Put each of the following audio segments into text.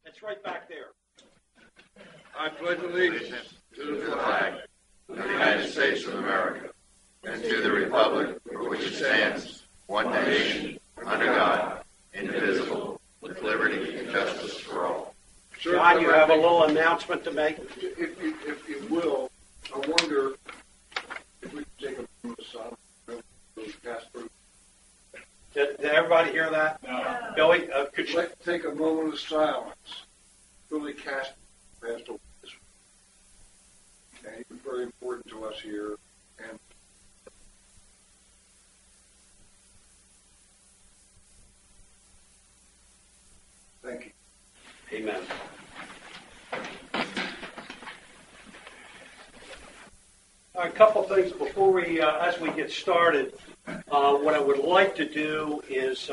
It's right back there. I pledge allegiance to the flag of the United States of America and to the republic for which it stands, one nation, under God, indivisible, with liberty and justice for all. John, you have a little announcement to make? If you will, I wonder if we could take a moment of silence for Casper. Did everybody hear that? No. Billy, could you? Let's take a moment of silence. Billy Casper passed away this week. And he was very important to us here. And thank you. Amen. A couple things before we, as we get started. What I would like to do is,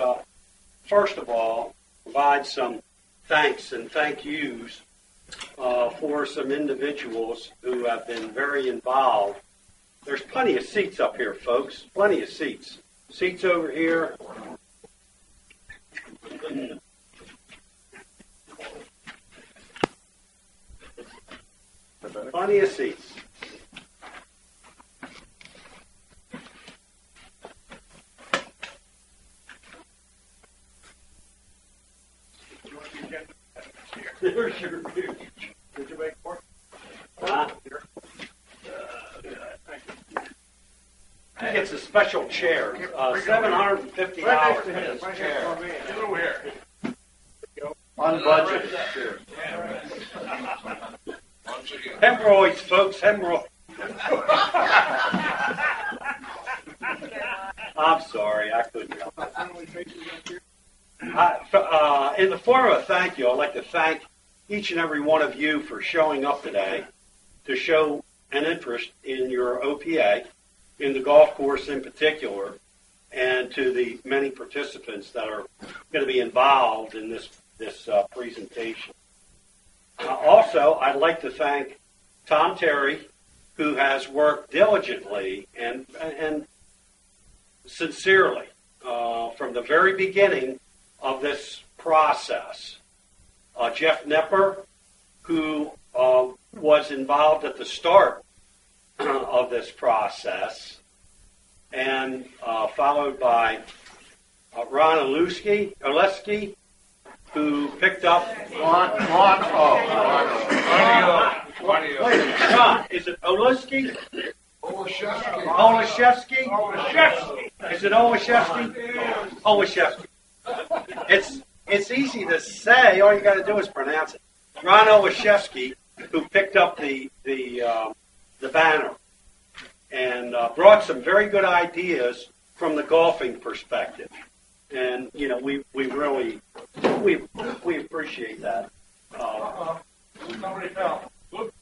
first of all, provide some thanks and thank yous for some individuals who have been very involved. There's plenty of seats up here, folks. Plenty of seats. Seats over here. Plenty of seats. There's your view. Did you make more? He gets a special chair. $750 for this chair. Get over here. Unbudgeted. Hemorrhoids, folks, hemorrhoids. I'm sorry, I couldn't help it. In the form of a thank you, I'd like to thank each and every one of you for showing up today to show an interest in your OPA, in the golf course in particular, and to the many participants that are going to be involved in this presentation. Also, I'd like to thank Tom Terry, who has worked diligently and sincerely from the very beginning of this process. Jeff Nepper, who was involved at the start of this process, and followed by Ron Oleski, who picked up Ron, John, is it Oleski? Olszewski? Is it Olszewski? Olszewski. It's easy to say. All you got to do is pronounce it. Ron Olszewski, who picked up the banner and brought some very good ideas from the golfing perspective, and we really appreciate that. Somebody fell. Look.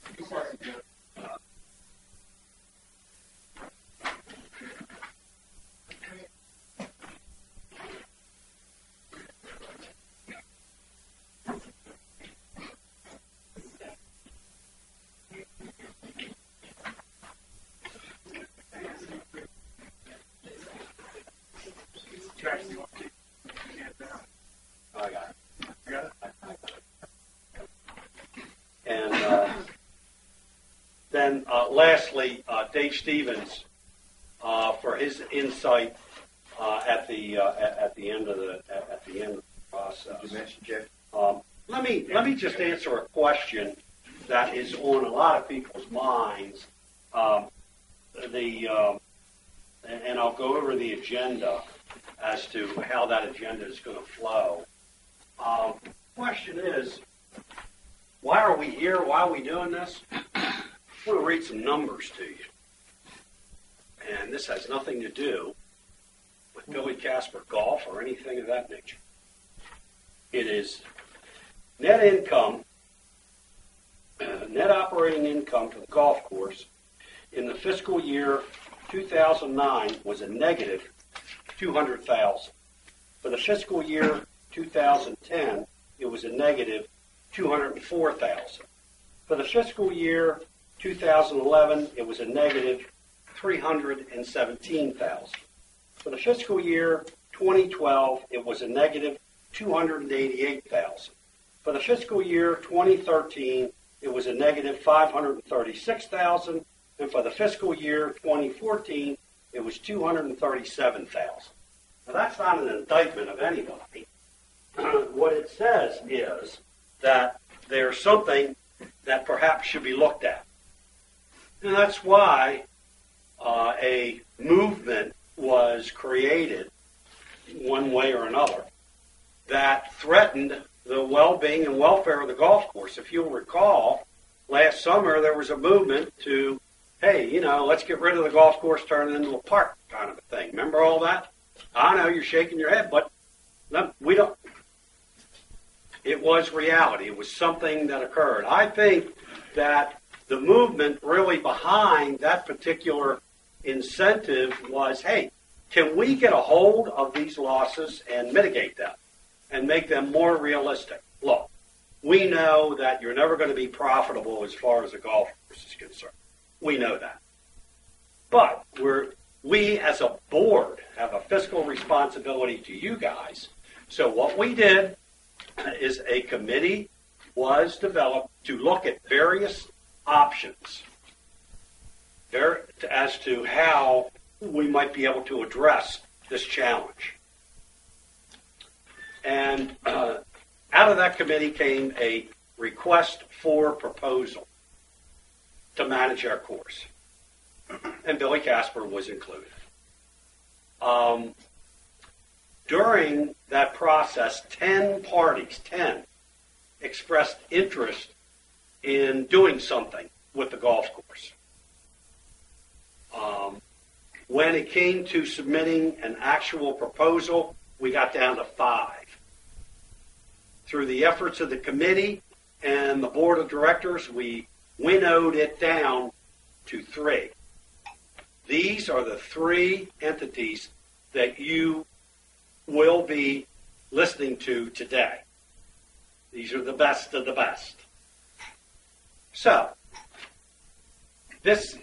I got it. And then lastly, Dave Stevens for his insight at the end of the process. Did you mention Jeff? Let me just answer a question that is on a lot of people's minds. And I'll go over the agenda as to how that agenda is going to flow. Question is, why are we here? Why are we doing this? I want to read some numbers to you. And this has nothing to do with Billy Casper golf or anything of that nature. It is net income, net operating income for the golf course in the fiscal year 2009 was a negative $200,000. For the fiscal year 2010, it was a negative $204,000. For the fiscal year 2011, it was a negative $317,000. For the fiscal year 2012, it was a negative $288,000. For the fiscal year 2013, it was a negative $536,000, and for the fiscal year 2014, it was $237,000. Now that's not an indictment of anybody. What it says is that there's something that perhaps should be looked at. And that's why a movement was created, one way or another, that threatened the well-being and welfare of the golf course. If you'll recall, last summer there was a movement to, hey, let's get rid of the golf course, turn it into a park kind of a thing. Remember all that? I know you're shaking your head, but no, we don't. It was reality. It was something that occurred. I think that the movement really behind that particular incentive was, hey, can we get a hold of these losses and mitigate them and make them more realistic? Look, we know that you're never going to be profitable as far as a golf course is concerned. We know that. But we as a board have a fiscal responsibility to you guys. So what we did is a committee was developed to look at various options as to how we might be able to address this challenge. And out of that committee came a request for proposal to manage our course. And Billy Casper was included. During that process, 10 parties expressed interest in doing something with the golf course. When it came to submitting an actual proposal, we got down to 5. Through the efforts of the committee and the board of directors, we winnowed it down to 3. These are the 3 entities that you will be listening to today. These are the best of the best. So, this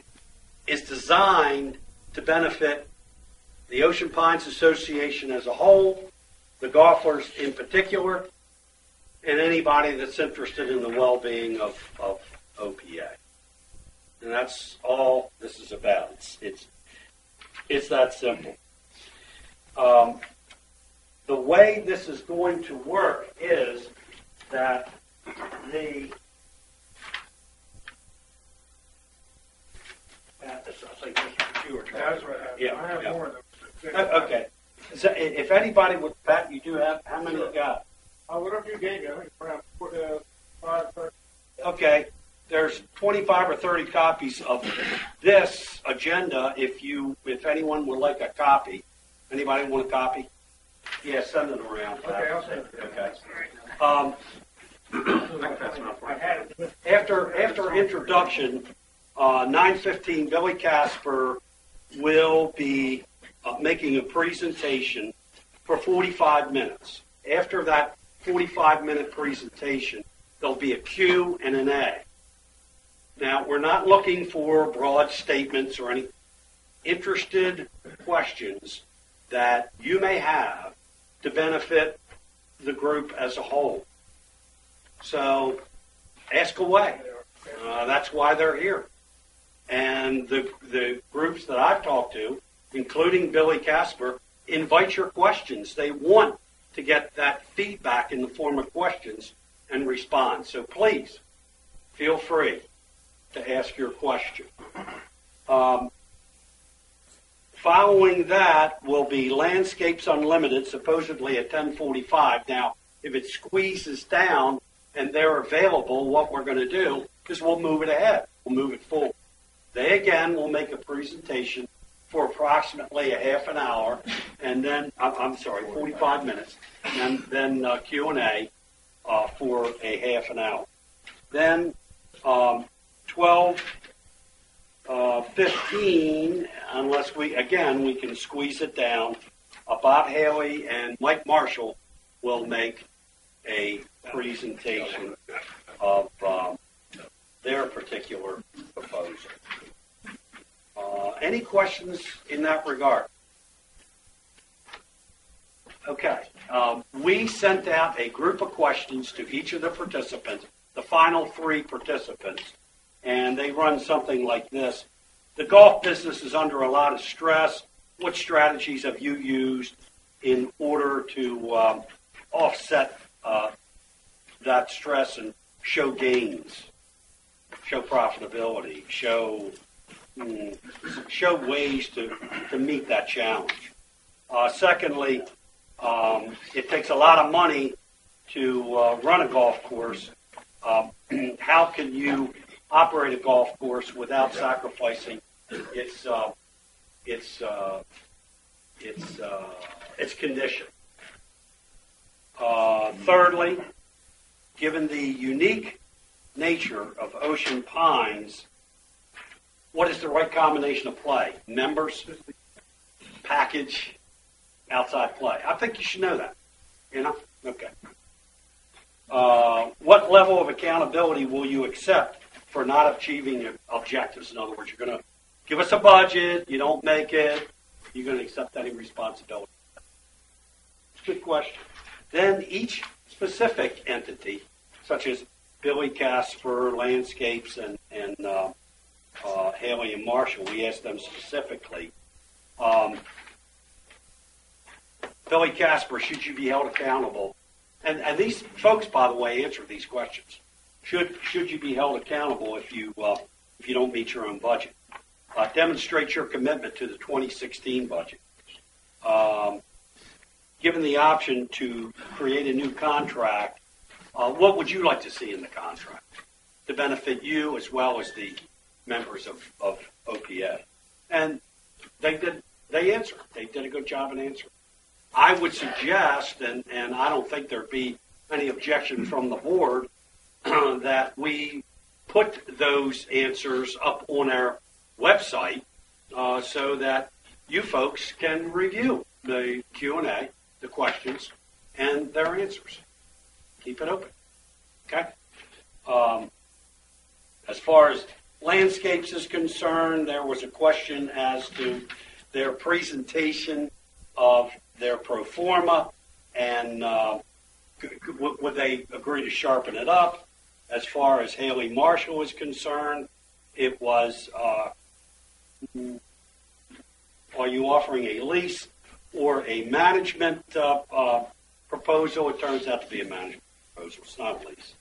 is designed to benefit the Ocean Pines Association as a whole, the golfers in particular, and anybody that's interested in the well-being of OPA. And that's all this is about. It's that simple. The way this is going to work is that the I have more of them. Okay. So if anybody would, Pat, you do have, how many you got? Whatever you gave me, I think around 5, 30. Okay. There's 25 or 30 copies of this agenda. If anyone would like a copy, anybody want a copy? Yeah, send it around. Okay, I'll send it. Okay. After introduction, 9:15, Billy Casper will be making a presentation for 45 minutes. After that 45-minute presentation, there'll be a Q and an A. Now, we're not looking for broad statements or any interested questions that you may have to benefit the group as a whole. So, ask away. That's why they're here. And the groups that I've talked to, including Billy Casper, invite your questions. They want to get that feedback in the form of questions and respond. So please, feel free to ask your question. Following that will be Landscapes Unlimited, supposedly at 10:45. Now, if it squeezes down and they're available, what we're going to do is we'll move it ahead. We'll move it forward. They, again, will make a presentation for approximately a half an hour, and then, 45 minutes, and then Q&A for a half an hour. Then 12:15, unless we can squeeze it down, Bob Haley and Mike Marshall will make a presentation of their particular proposal. Any questions in that regard? Okay. We sent out a group of questions to each of the participants, the final 3 participants, and they run something like this. The golf business is under a lot of stress. What strategies have you used in order to offset that stress and show gains, show profitability, show ways to meet that challenge? Secondly, it takes a lot of money to run a golf course. How can you operate a golf course without sacrificing its condition? Thirdly, given the unique nature of Ocean Pines, what is the right combination of play? Members, package, outside play. I think you should know that. You know? Okay. What level of accountability will you accept for not achieving your objectives? In other words, you're going to give us a budget, you don't make it, you're going to accept any responsibility. Good question. Then each specific entity, such as Billy Casper, Landscapes, and Haley and Marshall, we asked them specifically, Billy Casper, should you be held accountable? And these folks, by the way, answer these questions. Should you be held accountable if you don't meet your own budget? Demonstrate your commitment to the 2016 budget. Given the option to create a new contract, what would you like to see in the contract to benefit you as well as the members of OPA? And they answered. They did a good job in answering. I would suggest, and I don't think there'd be any objection from the board, that we put those answers up on our website so that you folks can review the Q&A, the questions, and their answers. Keep it open. Okay? As far as Landscapes is concerned, there was a question as to their presentation of their pro forma, and would they agree to sharpen it up? As far as Haley Marshall is concerned, it was, are you offering a lease or a management proposal? It turns out to be a management proposal. It's not a lease.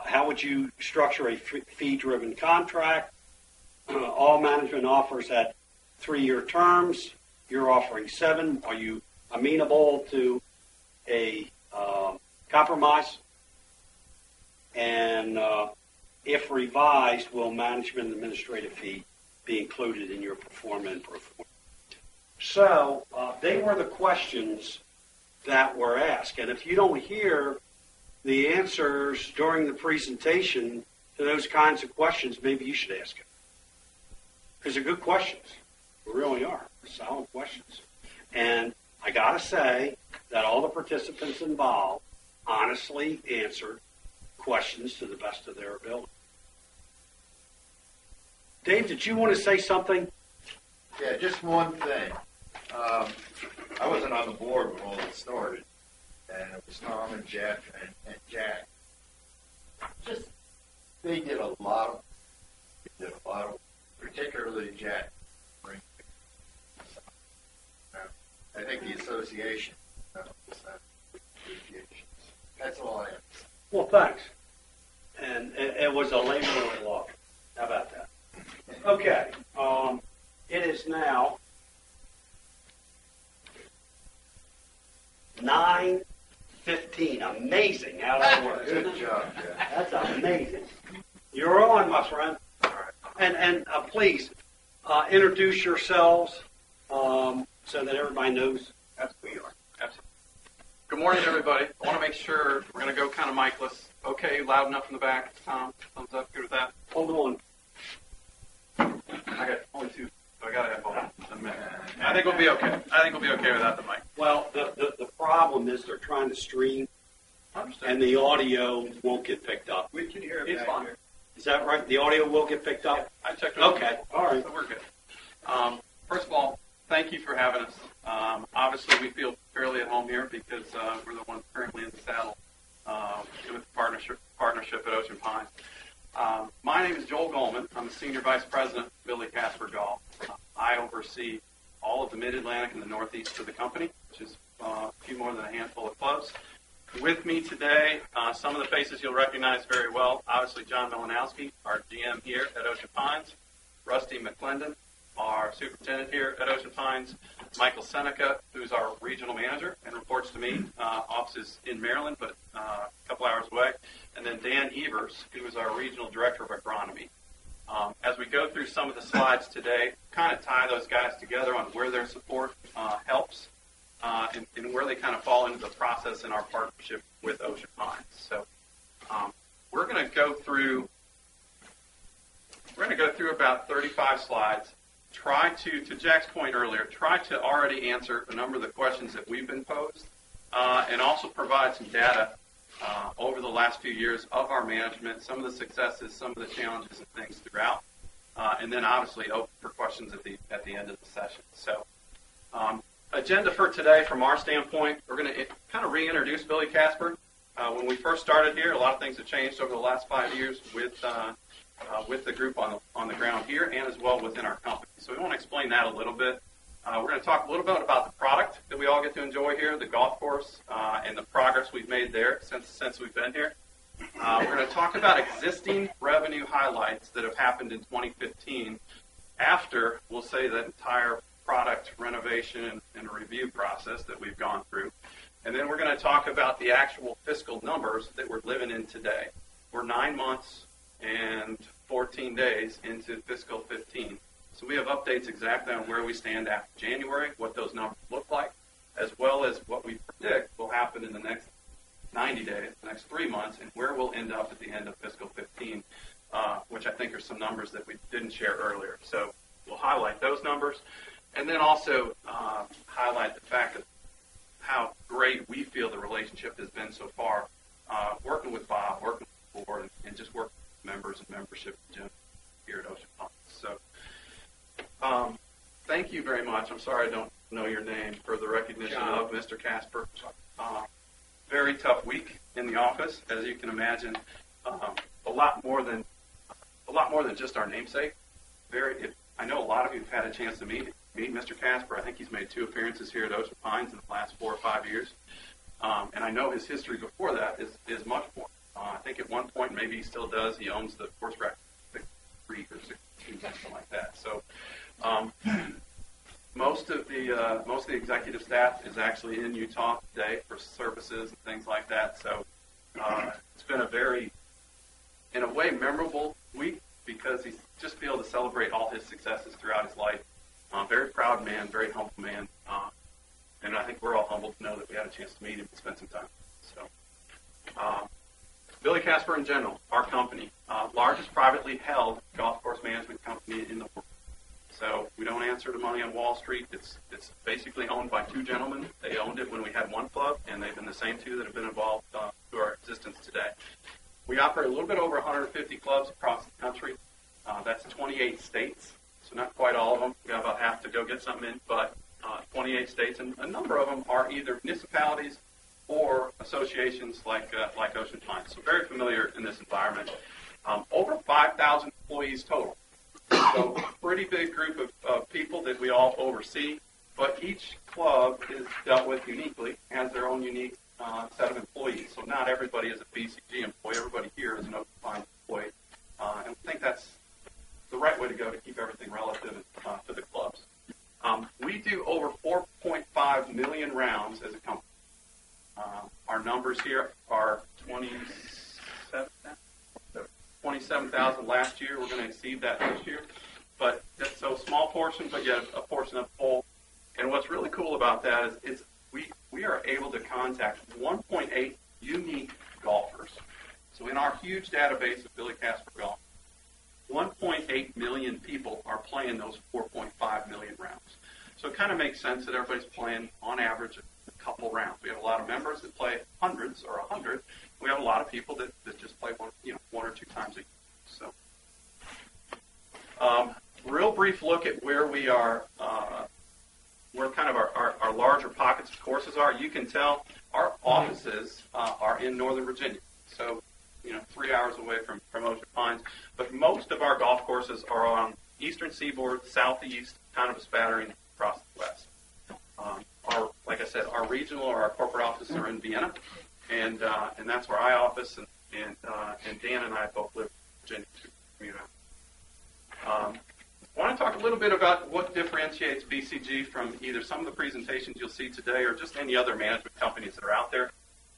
How would you structure a fee-driven contract? All management offers had 3-year terms. You're offering 7. Are you amenable to a compromise? And if revised, will management and administrative fee be included in your performance and pro forma? So they were the questions that were asked. And if you don't hear the answers during the presentation to those kinds of questions, maybe you should ask it. Because they're good questions. They really are. They're solid questions. And I got to say that all the participants involved honestly answered questions to the best of their ability. Dave, did you want to say something? Yeah, just one thing. I wasn't on the board when all this started, and it was Tom and Jeff and Jack. They did a lot of, particularly Jack. I think the association. That's all I have. Well, thanks. And it was a labor of love. How about that? Okay. It is now 9:15. Amazing how that works. Good job, Jeff. That's amazing. You're on, my friend. All right. And please introduce yourselves so that everybody knows that's who you are. Absolutely. Good morning, everybody. I want to make sure we're going to go kind of micless. Okay, loud enough in the back. Tom, thumbs up. Good with that. Hold on. I got only 2, so I got to have both. I think we'll be okay. I think we'll be okay without the mic. Well, the problem is they're trying to stream, and the audio won't get picked up. We can hear it. It's fine. Here. Is that right? The audio will get picked up? Yeah, I checked it. Okay, all right. So we're good. First of all, thank you for having us. Obviously, we feel fairly at home here because we're the ones currently in the saddle with the partnership at Ocean Pines. My name is Joel Goldman. I'm the Senior Vice President of Billy Casper Golf. I oversee all of the Mid-Atlantic and the Northeast for the company, which is a few more than a handful of clubs. With me today, some of the faces you'll recognize very well. Obviously, John Melanowski, our GM here at Ocean Pines. Rusty McClendon, our superintendent here at Ocean Pines. Michael Seneca, who's our regional manager and reports to me. Office is in Maryland, but a couple hours away. And then Dan Evers, who is our regional director of agronomy. As we go through some of the slides today, kind of tie those guys together on where their support helps and where they kind of fall into the process in our partnership with Ocean Pines. So we're going to go through about 35 slides. Try to Jack's point earlier, try to already answer a number of the questions that we've been posed, and also provide some data over the last few years of our management, some of the successes, some of the challenges and things throughout, and then obviously open for questions at the end of the session. So agenda for today from our standpoint, we're going to kind of reintroduce Billy Casper. When we first started here, a lot of things have changed over the last 5 years with the group on the ground here and as well within our company. So we want to explain that a little bit. We're going to talk a little bit about the product that we all get to enjoy here, the golf course, and the progress we've made there since we've been here. We're going to talk about existing revenue highlights that have happened in 2015 after, we'll say, that entire product renovation and review process that we've gone through. And then we're going to talk about the actual fiscal numbers that we're living in today. We're 9 months and 14 days into fiscal 15. So we have updates exactly on where we stand after January, what those numbers look like, as well as what we predict will happen in the next 90 days, the next 3 months, and where we'll end up at the end of fiscal 15, which I think are some numbers that we didn't share earlier. So we'll highlight those numbers, and then also highlight the fact of how great we feel the relationship has been so far, working with Bob, working with the board, and just working with members and membership here at Ocean Pines. So thank you very much. I'm sorry I don't know your name for the recognition of Mr. Casper. Very tough week in the office, as you can imagine. A lot more than just our namesake. I know a lot of you have had a chance to meet Mr. Casper. I think he's made 2 appearances here at Ocean Pines in the last 4 or 5 years. And I know his history before that is much more. I think at one point, maybe he still does, he owns the course record, 3 or 6, something like that. So most of the executive staff is actually in Utah today for services and things like that. So it's been a very, in a way, memorable week because he's just been able to celebrate all his successes throughout his life. Very proud man, very humble man, and I think we're all humbled to know that we had a chance to meet him and spend some time. So Billy Casper in general, our company, largest privately held golf course management company in the world. So we don't answer to money on Wall Street. It's basically owned by 2 gentlemen. They owned it when we had 1 club, and they've been the same 2 that have been involved through our existence today. We operate a little bit over 150 clubs across the country. That's 28 states, so not quite all of them. We got about half to go get something in, but 28 states, and a number of them are either municipalities or associations like Ocean Pines. So very familiar in this environment. Over 5,000 employees total. So a pretty big group of people that we all oversee, but each club is dealt with uniquely, has their own unique set of employees. So not everybody is a BCG employee. Everybody here is an Ocean Pines employee. And I think that's the right way to go to keep everything relative to the clubs. We do over 4.5 million rounds as a company. Our numbers here are 27,000 last year. We're going to exceed that this year. But that's so small portion, but yet a portion of the whole. And what's really cool about that is we are able to contact 1.8 unique golfers. So in our huge database of Billy Casper Golf, 1.8 million people are playing those 4.5 million rounds. So it kind of makes sense that everybody's playing, on average, a couple rounds. We have a lot of members that play hundreds or 100. We have a lot of people that just play one or two times a year. So, real brief look at where we are our larger pockets of courses are, you can tell our offices are in Northern Virginia. So, 3 hours away from Ocean Pines. But most of our golf courses are on eastern seaboard, southeast, kind of a spattering across the west. Like I said, our regional or our corporate offices are in Vienna, and that's where I office, and Dan and I both live in Virginia to commute out. I want to talk a little bit about what differentiates BCG from either some of the presentations you'll see today or just any other management companies that are out there.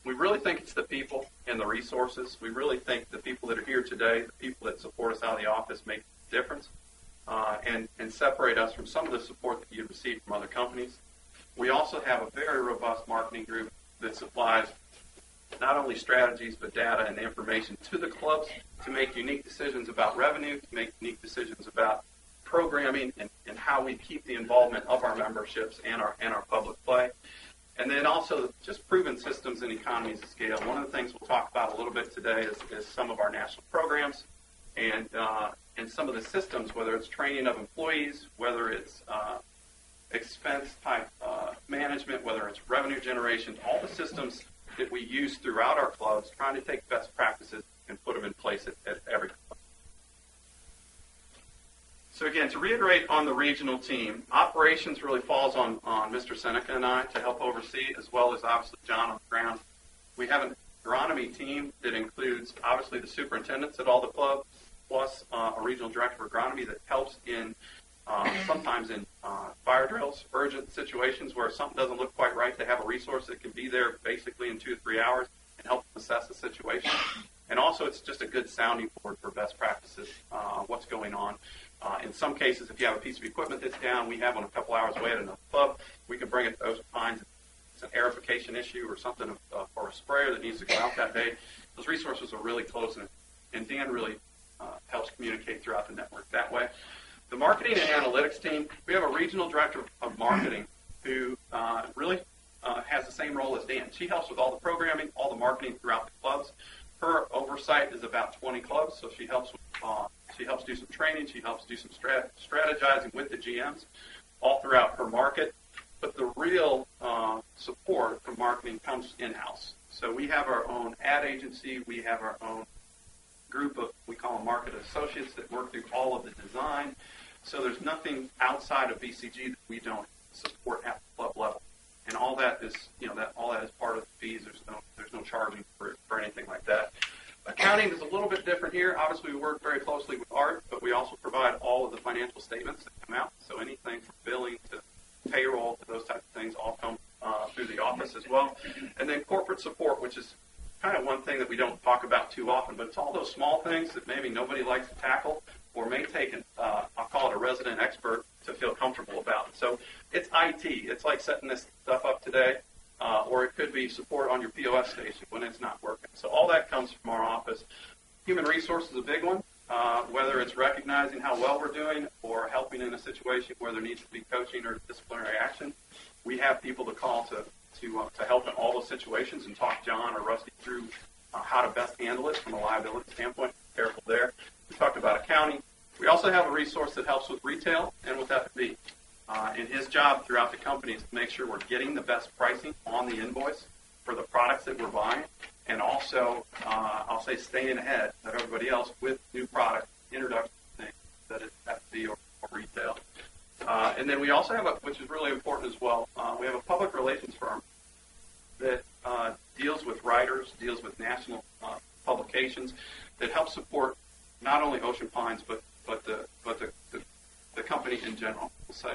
We really think it's the people and the resources. We really think the people that are here today, the people that support us out of the office, make a difference and separate us from some of the support that you receive from other companies. We also have a very robust marketing group that supplies not only strategies but data and information to the clubs to make unique decisions about revenue, to make unique decisions about programming and how we keep the involvement of our memberships and our public play. And then also just proven systems and economies of scale. One of the things we'll talk about a little bit today is some of our national programs and some of the systems, whether it's training of employees, whether it's expense type management, whether it's revenue generation, all the systems that we use throughout our clubs, trying to take best practices and put them in place at every club. So again, to reiterate on the regional team, operations really falls on Mr. Seneca and I to help oversee, as well as obviously John on the ground. We have an agronomy team that includes obviously the superintendents at all the clubs, plus a regional director of agronomy that helps in sometimes in fire drills, urgent situations where something doesn't look quite right. They have a resource that can be there basically in 2 to 3 hours and help assess the situation. And also it's just a good sounding board for best practices, what's going on. In some cases, if you have a piece of equipment that's down, we have one a couple hours away at another club. We can bring it to Ocean Pines. It's an aerification issue or something, or a sprayer that needs to go out that day. Those resources are really close, and Dan really helps communicate throughout the network that way. The marketing and analytics team, we have a regional director of marketing who really has the same role as Dan. She helps with all the programming, all the marketing throughout the clubs. Her oversight is about 20 clubs, so she helps with she helps do some training. She helps do some strategizing with the GMs all throughout her market. But the real support from marketing comes in-house. So we have our own ad agency. We have our own group of, we call them market associates, that work through all of the design. So there's nothing outside of BCG that we don't support at the club level. And all that is, all that is part of the fees. There's no charging for anything like that. Accounting is a little bit different here. Obviously, we work very closely with Art, but we also provide all of the financial statements that come out. So anything from billing to payroll to those types of things all come through the office as well. And then corporate support, which is kind of one thing that we don't talk about too often, but it's all those small things that maybe nobody likes to tackle or may take, I'll call it a resident expert to feel comfortable about. So it's IT. It's like setting this stuff up today. Or it could be support on your POS station when it's not working. So all that comes from our office. Human resources is a big one, whether it's recognizing how well we're doing or helping in a situation where there needs to be coaching or disciplinary action. We have people to call to help in all those situations and talk John or Rusty through how to best handle it from a liability standpoint. Be careful there. We talked about accounting. We also have a resource that helps with retail and with F&B. And his job throughout the company is to make sure we're getting the best pricing on the invoice for the products that we're buying, and also, I'll say, staying ahead of everybody else with new product introduction things that is F&B or retail. And then we also have, which is really important as well, we have a public relations firm that deals with writers, deals with national publications that help support not only Ocean Pines but the company in general, we'll say.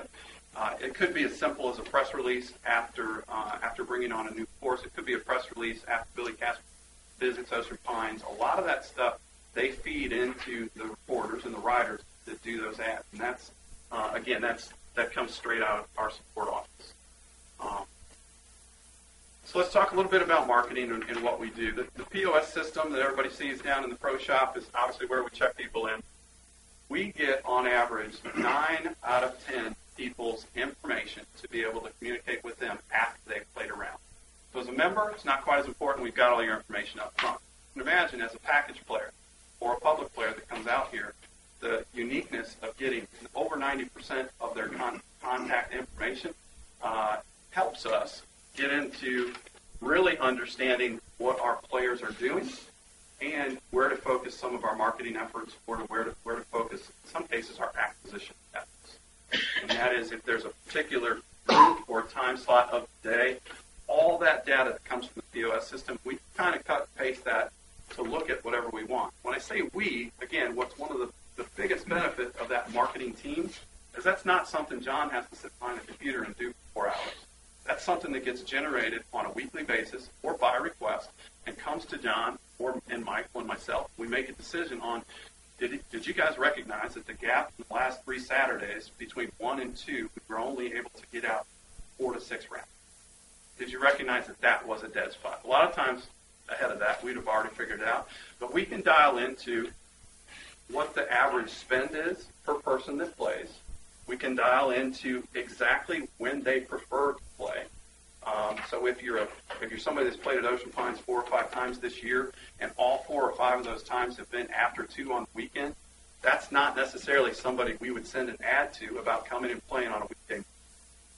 It could be as simple as a press release after bringing on a new course. It could be a press release after Billy Casper visits Ocean Pines. A lot of that stuff, they feed into the reporters and the writers that do those ads. And that's, again, that comes straight out of our support office. So let's talk a little bit about marketing and what we do. The POS system that everybody sees down in the pro shop is obviously where we check people in. We get, on average, 9 out of 10 people's information to be able to communicate with them after they've played around. So as a member, it's not quite as important. We've got all your information up front. And imagine as a package player or a public player that comes out here, the uniqueness of getting over 90% of their contact information helps us get into really understanding what our players are doing and where to focus some of our marketing efforts, or where to focus, in some cases, our acquisition efforts. And that is, if there's a particular group or time slot of the day, all that data that comes from the POS system, we kind of cut and paste that to look at whatever we want. When I say we, again, what's one of the biggest benefit of that marketing team is that's not something John has to sit behind a computer and do for 4 hours. That's something that gets generated on a weekly basis or by request and comes to John and Michael and myself. We make a decision on, did you guys recognize that the gap in the last 3 Saturdays between 1 and 2, we were only able to get out 4 to 6 rounds? Did you recognize that that was a dead spot? A lot of times ahead of that, we'd have already figured it out. But we can dial into what the average spend is per person that plays. We can dial into exactly when they prefer to play. So if you're somebody that's played at Ocean Pines 4 or 5 times this year, and all 4 or 5 of those times have been after 2 on the weekend, that's not necessarily somebody we would send an ad to about coming and playing on a weekday,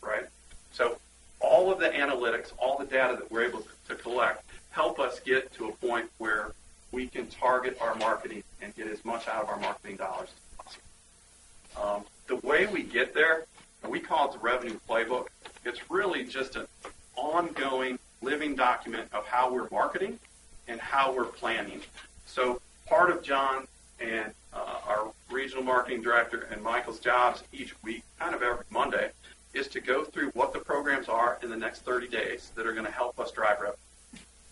right? So all of the analytics, all the data that we're able to collect help us get to a point where we can target our marketing and get as much out of our marketing dollars as possible. The way we get there, we call it the revenue playbook. It's really just an ongoing living document of how we're marketing and how we're planning. So part of John and our regional marketing director and Michael's jobs each week, kind of every Monday, is to go through what the programs are in the next 30 days that are going to help us drive revenue.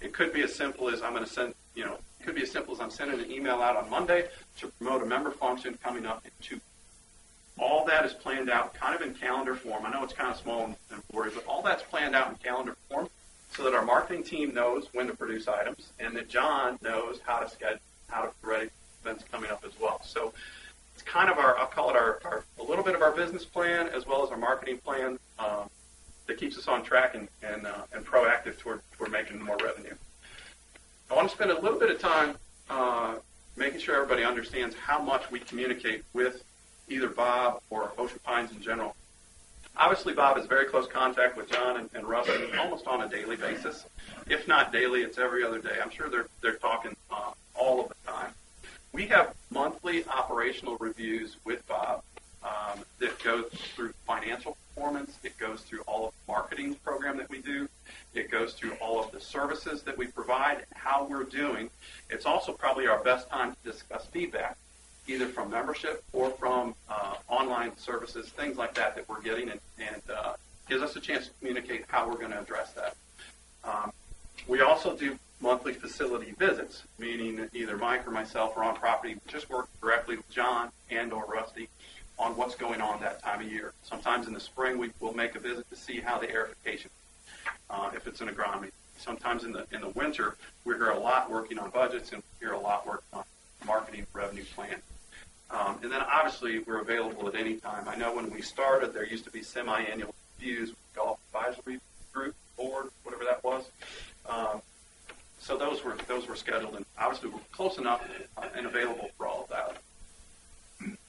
It could be as simple as I'm sending an email out on Monday to promote a member function coming up in 2 weeks. All that is planned out kind of in calendar form. I know it's kind of small and boring, but all that's planned out in calendar form so that our marketing team knows when to produce items and that John knows how to schedule, how to ready events coming up as well. So it's kind of I'll call it a little bit of our business plan as well as our marketing plan that keeps us on track and proactive toward making more revenue. I want to spend a little bit of time making sure everybody understands how much we communicate with either Bob or Ocean Pines in general. Obviously, Bob has very close contact with John and Rusty almost on a daily basis. If not daily, it's every other day. I'm sure they're talking all of the time. We have monthly operational reviews with Bob that go through financial performance. It goes through all of the marketing program that we do. It goes through all of the services that we provide and how we're doing. It's also probably our best time to discuss feedback, either from membership or from online services, things like that we're getting, and gives us a chance to communicate how we're going to address that. We also do monthly facility visits, meaning that either Mike or myself are on property, just work directly with John and or Rusty on what's going on that time of year. Sometimes in the spring we'll make a visit to see how the aerification, if it's an agronomy. Sometimes in the winter we're here a lot working on budgets and we're here a lot working on marketing revenue plan. And then obviously we're available at any time. I know when we started there used to be semi-annual reviews with Golf Advisory Group, Board, whatever that was. So those were scheduled, and obviously we're close enough and available for all of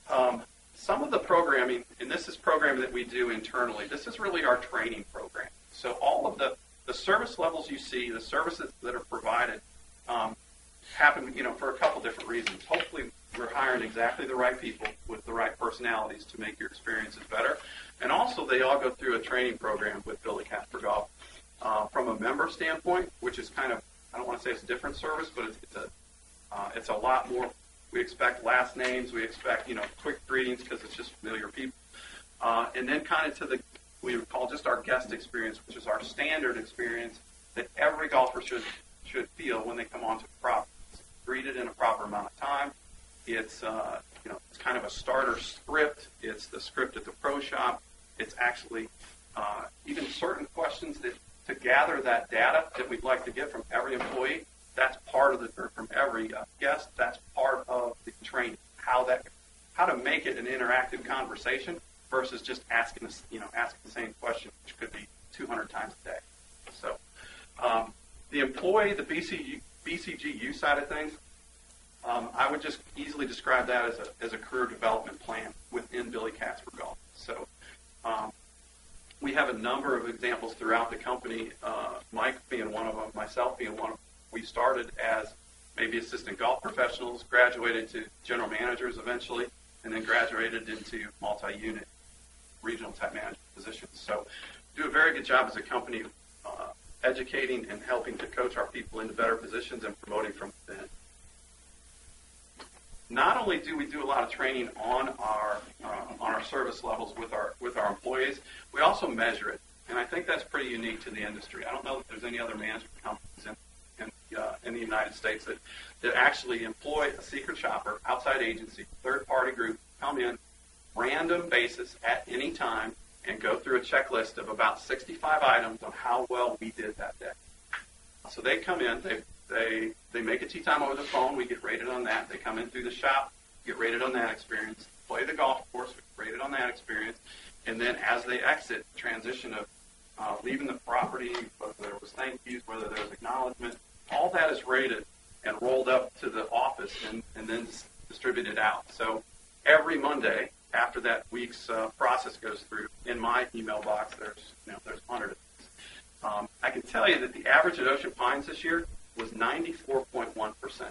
that. Some of the programming, and this is programming that we do internally, this is really our training program. So all of the service levels you see, the services that are provided, happen, for a couple different reasons. Hopefully we're hiring exactly the right people with the right personalities to make your experiences better. And also they all go through a training program with Billy Casper Golf. From a member standpoint, which is kind of, I don't want to say it's a different service, but it's a lot more. We expect last names, we expect, quick greetings because it's just familiar people. And then kind of we would call just our guest experience, which is our standard experience that every golfer should feel when they come onto the property. It's greeted in a proper amount of time. It's it's kind of a starter script. It's the script at the pro shop. It's actually even certain questions that to gather that data that we'd like to get from every employee. That's part of from every guest. That's part of the training. How to make it an interactive conversation versus just asking the same question, which could be 200 times a day. So the employee, the BCGU side of things, I would just easily describe that as a career development plan within Billy Casper Golf. So We have a number of examples throughout the company, Mike being one of them, myself being one of them. We started as maybe assistant golf professionals, graduated to general managers eventually, and then graduated into multi-unit regional type management positions. So do a very good job as a company educating and helping to coach our people into better positions and promoting from within. Not only do we do a lot of training on our service levels with our employees, we also measure it, and I think that's pretty unique to the industry. I don't know if there's any other management companies in the United States that actually employ a secret shopper, outside agency, third-party group, come in, random basis at any time, and go through a checklist of about 65 items on how well we did that day. So they come in, they make a tee time over the phone, we get rated on that. They come in through the shop, get rated on that experience, play the golf course, we get rated on that experience, and then as they exit, transition of leaving the property, whether there was thank yous, whether there was acknowledgement, all that is rated and rolled up to the office and then distributed out. So every Monday after that week's process goes through, in my email box, there's 100 of these. I can tell you that the average at Ocean Pines this year was 94.1%.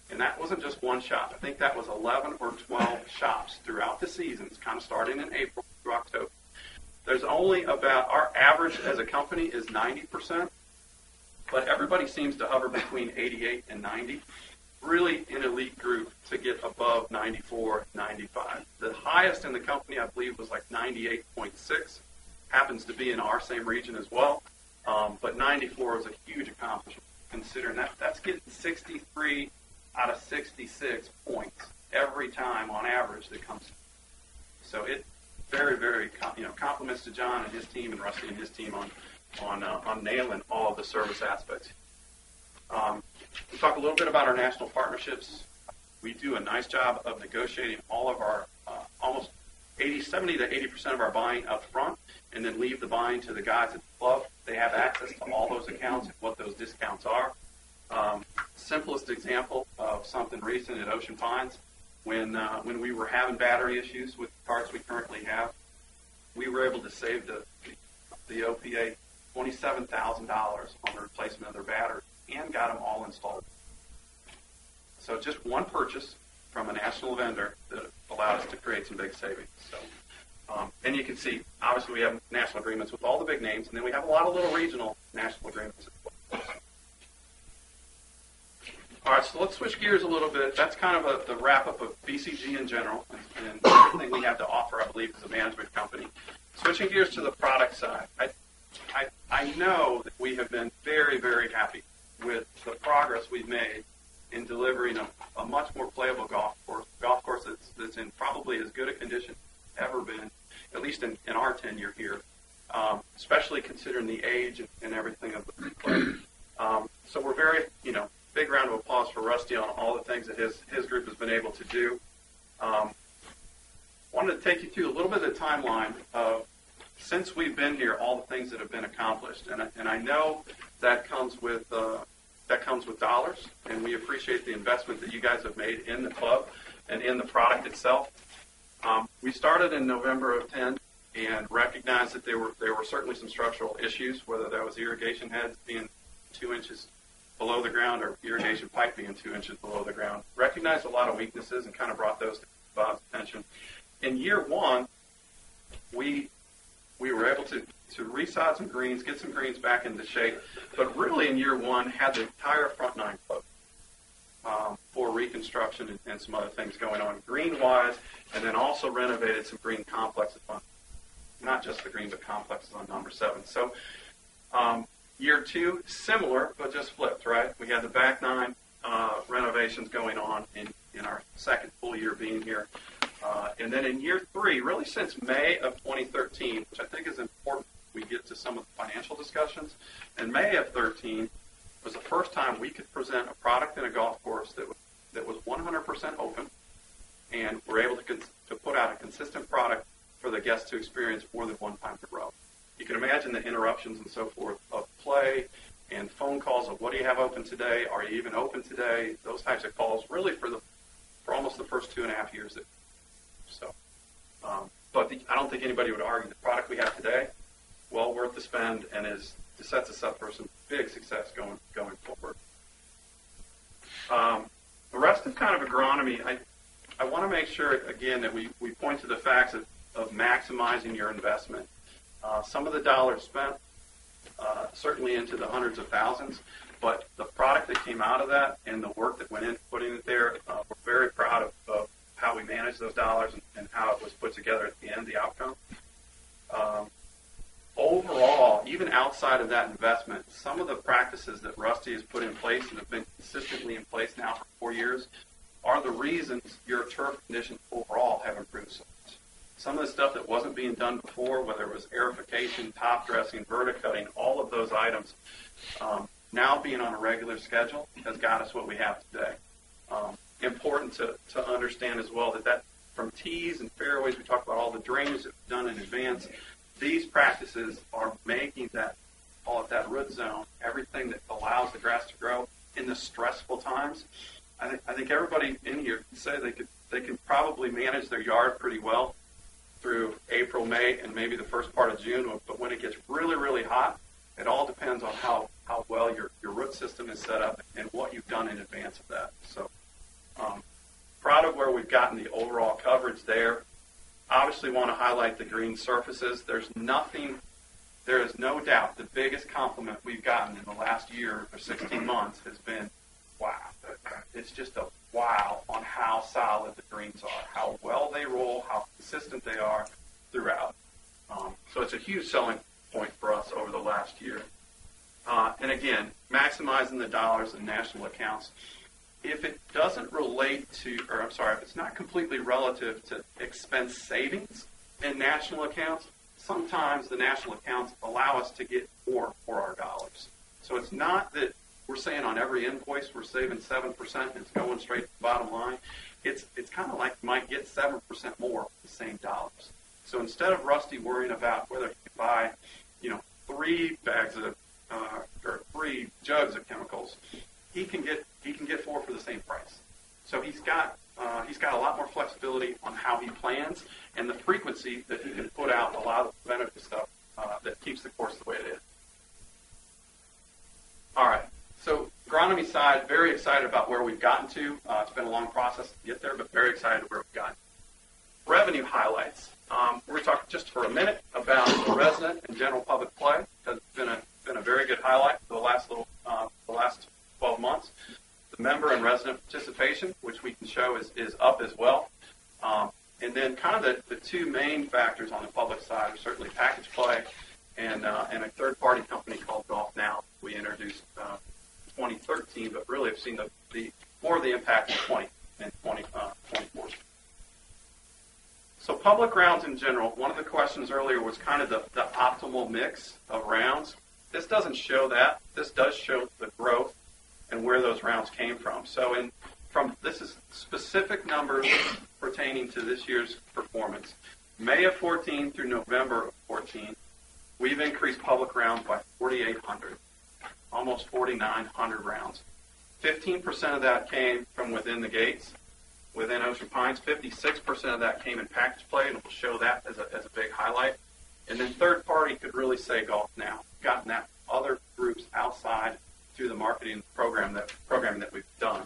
And that wasn't just one shop. I think that was 11 or 12 shops throughout the seasons, kind of starting in April through October. There's only about, our average as a company is 90%, but everybody seems to hover between 88 and 90. Really an elite group to get above 94, 95. The highest in the company, I believe, was like 98.6. Happens to be in our same region as well. But 94 is a huge accomplishment, considering that's getting 63 out of 66 points every time on average that comes. So it very, very, compliments to John and his team and Rusty and his team on nailing all of the service aspects. We'll talk a little bit about our national partnerships. We do a nice job of negotiating all of our almost 70 to 80% of our buying up front, and then leave the buying to the guys at the club. They have access to all those accounts and what those discounts are. Simplest example of something recent at Ocean Pines, when we were having battery issues with the carts we currently have, we were able to save the OPA $27,000 on the replacement of their battery and got them all installed. So just one purchase from a national vendor that allowed us to create some big savings. So, and you can see, obviously, we have national agreements with all the big names, and then we have a lot of little regional national agreements as well. All right, so let's switch gears a little bit. That's kind of the wrap-up of BCG in general and everything we have to offer, I believe, as a management company. Switching gears to the product side, I know that we have been very, very happy with the progress we've made in delivering a much more playable golf course that's in probably as good a condition ever been, at least in our tenure here, especially considering the age and everything of the play. So we're very, big round of applause for Rusty on all the things that his group has been able to do. Wanted to take you through a little bit of the timeline of since we've been here, all the things that have been accomplished, and I know that comes with dollars, and we appreciate the investment that you guys have made in the club and in the product itself. We started in November of 10 and recognized that there were certainly some structural issues, whether that was irrigation heads being 2 inches below the ground or irrigation pipe being 2 inches below the ground. Recognized a lot of weaknesses and kind of brought those to Bob's attention. In year one, we were able to resod some greens, get some greens back into shape, but really in year one had the entire front nine closed for reconstruction and some other things going on green-wise, and then also renovated some green complexes on, not just the green, but complexes on number 7. So year two, similar, but just flipped, right? We had the back nine renovations going on in our second full year being here. And then in year three, really since May of 2013, which I think is important, we get to some of the financial discussions. In May of 13 was the first time we could present a product in a golf course that was 100% open, and we're able to put out a consistent product for the guests to experience more than one time per row. You can imagine the interruptions and so forth of play and phone calls of what do you have open today? Are you even open today? Those types of calls really for almost the first 2.5 years. So, but I don't think anybody would argue the product we have today well worth the spend and sets us up for some big success going forward. The rest of kind of agronomy, I want to make sure, again, that we point to the facts of maximizing your investment. Some of the dollars spent, certainly into the hundreds of thousands, but the product that came out of that and the work that went into putting it there, we're very proud of how we managed those dollars and how it was put together at the end, the outcome. Overall, even outside of that investment, some of the practices that Rusty has put in place and have been consistently in place now for 4 years are the reasons your turf conditions overall have improved so much. Some of the stuff that wasn't being done before, whether it was aerification, top dressing, verticutting, all of those items, now being on a regular schedule has got us what we have today. Important to understand as well that from tees and fairways, we talked about all the drainage that was done in advance. These practices are making all of that root zone, everything that allows the grass to grow in the stressful times. I think everybody in here can say they can probably manage their yard pretty well through April, May, and maybe the first part of June. But when it gets really, really hot, it all depends on how well your root system is set up and what you've done in advance of that. So proud of where we've gotten the overall coverage there. Obviously want to highlight the green surfaces. There is no doubt the biggest compliment we've gotten in the last year or 16 months has been, wow. It's just a wow on how solid the greens are, how well they roll, how consistent they are throughout. So it's a huge selling point for us over the last year. And again, maximizing the dollars in national accounts. If it doesn't relate to, if it's not completely relative to expense savings in national accounts, sometimes the national accounts allow us to get more for our dollars. So it's not that we're saying on every invoice we're saving 7% and it's going straight to the bottom line. It's kind of like you might get 7% more for the same dollars. So instead of Rusty worrying about whether he can buy, 3 bags of or 3 jugs of chemicals, he can get 4 for the same price. So he's got a lot more flexibility on how he plans and the frequency that he can put out a lot of the preventative stuff that keeps the course the way it is. All right. So agronomy side, very excited about where we've gotten to. It's been a long process to get there, but very excited where we've gotten. Revenue highlights. We're going to talk just for a minute about the resident and general public play. It's been a very good highlight for the last 12 months. The member and resident participation, which we can show is up as well. And then kind of the 2 main factors on the public side are certainly package play and a third-party company called GolfNow. We introduced 2013, but really have seen the more of the impact in 2014. So public rounds in general, one of the questions earlier was kind of the optimal mix of rounds. This doesn't show that. This does show the growth and where those rounds came from. So this is specific numbers pertaining to this year's performance. May of 14 through November of 14, we've increased public rounds by 4,800, almost 4,900 rounds. 15% of that came from within the gates, within Ocean Pines. 56% of that came in package play, and we'll show that as a big highlight. And then third party could really say GolfNow. Gotten that other groups outside through the marketing programming that we've done.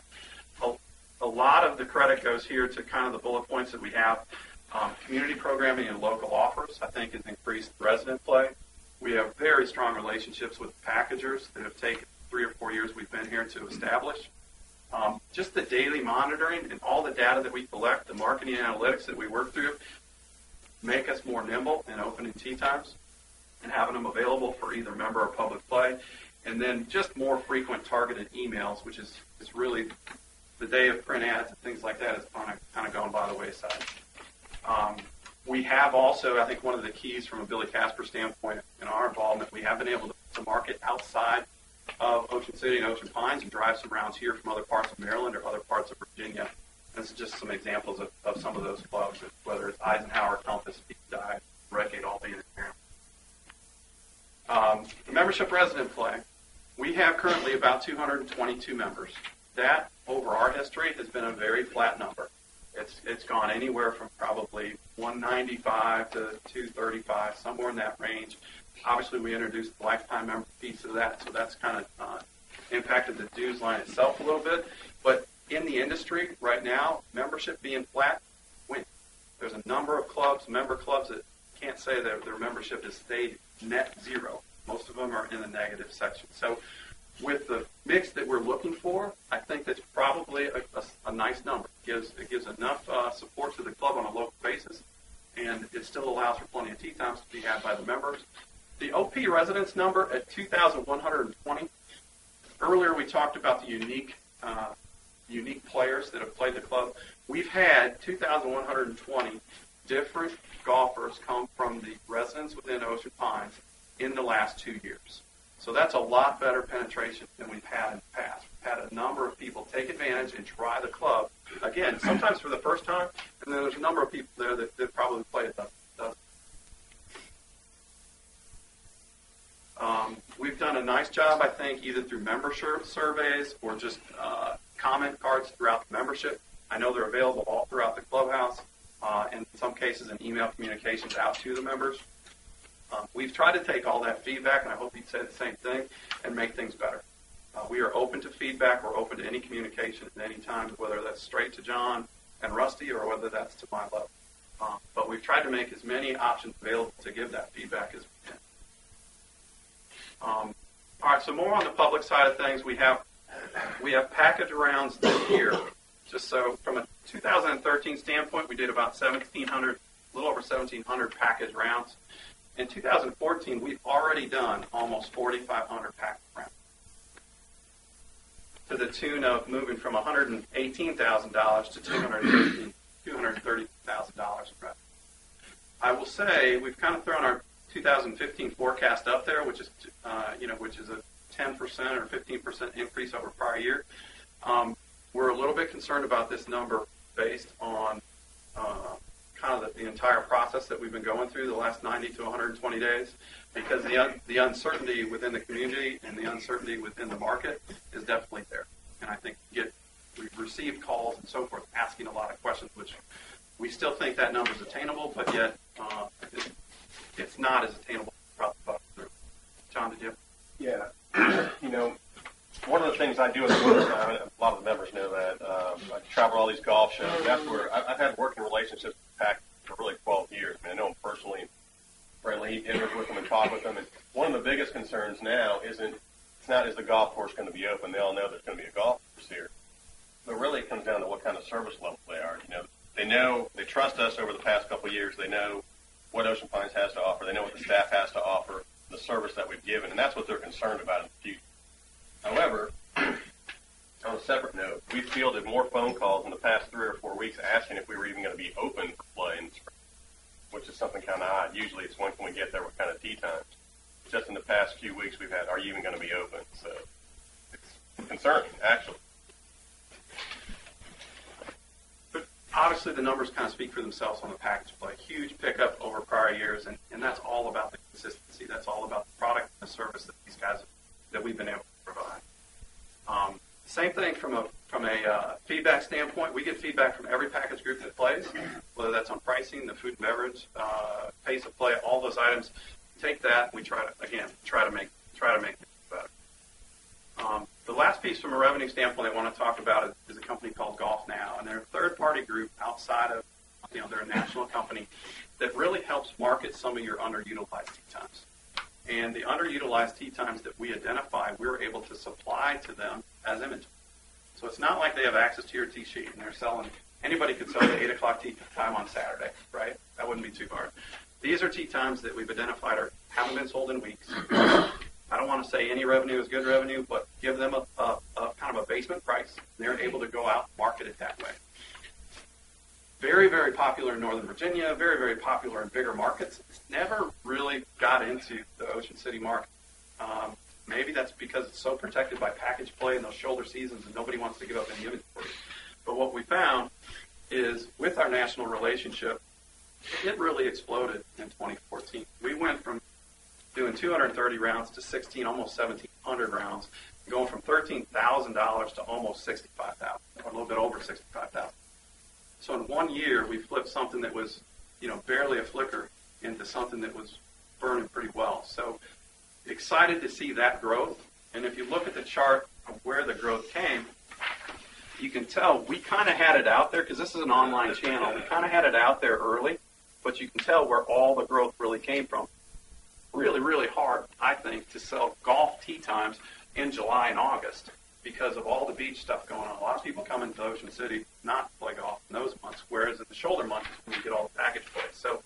A lot of the credit goes here to kind of the bullet points that we have. Community programming and local offers, I think, has increased resident play. We have very strong relationships with packagers that have taken 3 or 4 years we've been here to establish. Just the daily monitoring and all the data that we collect, the marketing analytics that we work through, make us more nimble in opening tee times and having them available for either member or public play. And then just more frequent targeted emails, which is really the day of print ads and things like that is kind of going by the wayside. We have also, I think one of the keys from a Billy Casper standpoint in our involvement, we have been able to market outside of Ocean City and Ocean Pines and drive some rounds here from other parts of Maryland or other parts of Virginia. And this is just some examples of some of those clubs, whether it's Eisenhower, Compass, Deep Dive, Redgate, all being in there. The membership resident play, we have currently about 222 members. That, over our history, has been a very flat number. It's gone anywhere from probably 195 to 235, somewhere in that range. Obviously, we introduced the lifetime member piece of that, so that's kind of impacted the dues line itself a little bit. But in the industry right now, membership being flat wins. There's a number of clubs, member clubs, that can't say that their membership has stayed net zero. Most of them are in the negative section. So with the mix that we're looking for, I think that's probably a nice number. It gives enough support to the club on a local basis, and it still allows for plenty of tee times to be had by the members. The OP residence number at 2,120. Earlier we talked about the unique players that have played the club. We've had 2,120 different golfers come from the residents within Ocean Pines in the last 2 years. So that's a lot better penetration than we've had in the past. We've had a number of people take advantage and try the club, again, sometimes for the first time, and then there's a number of people there that probably played it. We've done a nice job, I think, either through membership surveys or just comment cards throughout the membership. I know they're available all throughout the clubhouse, and in some cases in email communications out to the members. We've tried to take all that feedback, and I hope you'd say the same thing, and make things better. We are open to feedback. We're open to any communication at any time, whether that's straight to John and Rusty or whether that's to my level. But we've tried to make as many options available to give that feedback as we can. All right, so more on the public side of things, we have package rounds this year. Just so from a 2013 standpoint, we did about 1,700, a little over 1,700 package rounds. In 2014, we've already done almost 4,500 package rounds, to the tune of moving from $118,000 to $230,000. I will say we've kind of thrown our 2015 forecast up there, which is a 10% or 15% increase over prior year. We're a little bit concerned about this number based on kind of the entire process that we've been going through the last 90 to 120 days, because the uncertainty within the community and the uncertainty within the market is definitely there. And I think we've received calls and so forth asking a lot of questions, which we still think that number is attainable, but yet it's not as attainable throughout the through. John, did you? Yeah. One of the things I do in the wintertime, a lot of the members know that, I travel all these golf shows. That's where I've had working relationships with PAC for really 12 years. I know them personally, friendly, eat dinners with them and talk with them. And one of the biggest concerns now it's not is the golf course going to be open. They all know there's going to be a golf course here. But really it comes down to what kind of service level they are. They trust us over the past couple of years. They know what Ocean Pines has to offer. They know what the staff has to offer, the service that we've given, and that's what they're concerned about in the future. However, on a separate note, we fielded more phone calls in the past 3 or 4 weeks asking if we were even going to be open for play in the spring, which is something kind of odd. Usually it's when can we get there, what kind of tee times. Just in the past few weeks we've had, are you even going to be open? So it's concerning, actually. But obviously the numbers kind of speak for themselves on the package play. Huge pickup over prior years, and that's all about the consistency. That's all about the product and the service that these guys that we've been able to provide. Same thing from a feedback standpoint. We get feedback from every package group that plays, whether that's on pricing, the food and beverage, pace of play, all those items. Take that, and we try to make it better. The last piece from a revenue standpoint I want to talk about is a company called GolfNow, and they're a third-party group outside of, they're a national company that really helps market some of your underutilized tee times. And the underutilized tee times that we identify, we're able to supply to them as inventory. So it's not like they have access to your tee sheet and they're selling. Anybody could sell the 8 o'clock tee time on Saturday, right? That wouldn't be too hard. These are tee times that we've identified haven't been sold in weeks. I don't want to say any revenue is good revenue, but give them a kind of a basement price. They're able to go out and market it that way. Very, very popular in Northern Virginia, very, very popular in bigger markets. It's never really got into the Ocean City market. Maybe that's because it's so protected by package play and those shoulder seasons and nobody wants to give up any inventory. But what we found is with our national relationship, it really exploded in 2014. We went from doing 230 rounds to 16, almost 1,700 rounds, going from $13,000 to almost $65,000, or a little bit over $65,000. So in 1 year, we flipped something that was, barely a flicker into something that was burning pretty well. So excited to see that growth. And if you look at the chart of where the growth came, you can tell we kind of had it out there because this is an online channel. We kind of had it out there early, but you can tell where all the growth really came from. Really, really hard, I think, to sell golf tee times in July and August because of all the beach stuff going on. A lot of people come into Ocean City not to play golf in those months, whereas in the shoulder months is when you get all the package plays. So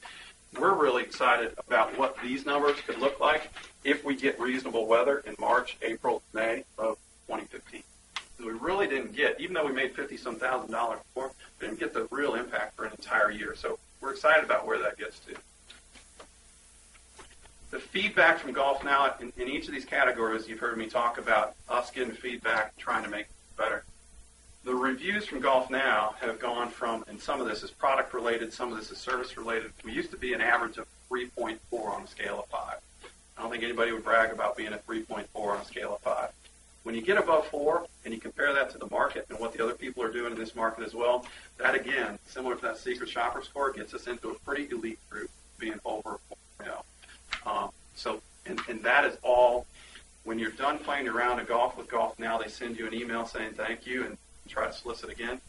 we're really excited about what these numbers could look like if we get reasonable weather in March, April, May of 2015. We really didn't get, even though we made $50-some thousand before, we didn't get the real impact for an entire year. So we're excited about where that gets to. The feedback from GolfNow in each of these categories, you've heard me talk about us getting feedback, trying to make it better. The reviews from GolfNow have gone from, and some of this is product related, some of this is service related. We used to be an average of 3.4 on a scale of 5. I don't think anybody would brag about being at 3.4 on a scale of 5. When you get above 4 and you compare that to the market and what the other people are doing in this market as well, that again, similar to that secret shopper score, gets us into a pretty elite group being over 4.0. And that is all. When you're done playing your round of golf with GolfNow, they send you an email saying thank you and try to solicit again.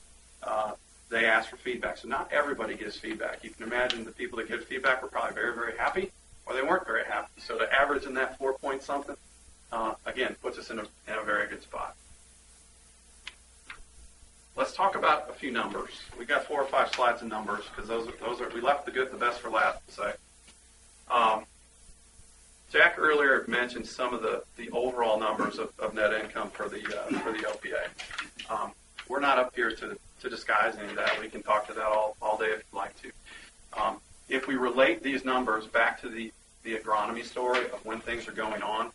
They ask for feedback. So not everybody gives feedback. You can imagine the people that give feedback were probably very, very happy, or they weren't very happy. So to average in that 4 point something, again, puts us in a very good spot. Let's talk about a few numbers. We got 4 or 5 slides of numbers because those are we left the good, the best for last. To say. Jack earlier mentioned some of the overall numbers of net income for the OPA. We're not up here to disguise any of that. We can talk to that all day if you'd like to. If we relate these numbers back to the agronomy story of when things are going on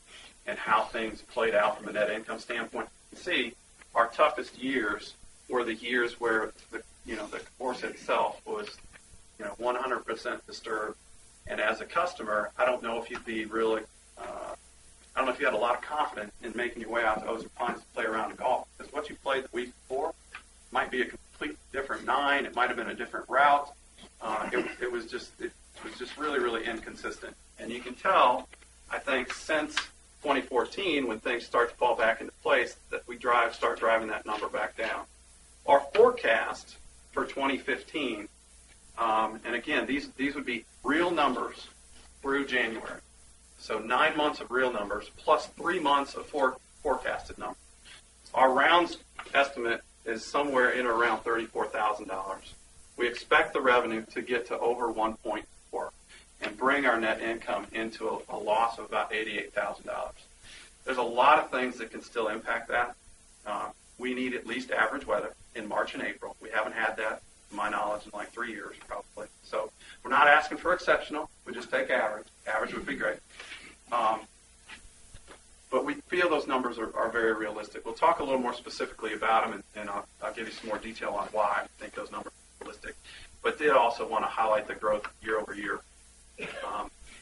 and how things played out from a net income standpoint, you can see our toughest years were the years where the course itself was 100% disturbed. And as a customer, I don't know if you'd be really, I don't know if you had a lot of confidence in making your way out to Ocean Pines to play around in golf. Because what you played the week before might be a complete different 9. It might have been a different route. It was just really, really inconsistent. And you can tell, I think, since 2014, when things start to fall back into place, that we start driving that number back down. Our forecast for 2015. And again, these would be real numbers through January. So 9 months of real numbers plus 3 months of forecasted numbers. Our rounds estimate is somewhere in or around $34,000. We expect the revenue to get to over 1.4 and bring our net income into a loss of about $88,000. There's a lot of things that can still impact that. We need at least average weather in March and April. We haven't had that, to my knowledge, in like 3 years probably. So we're not asking for exceptional. We just take average. Average would be great. But we feel those numbers are very realistic. We'll talk a little more specifically about them, and I'll give you some more detail on why I think those numbers are realistic. But did also want to highlight the growth year over year.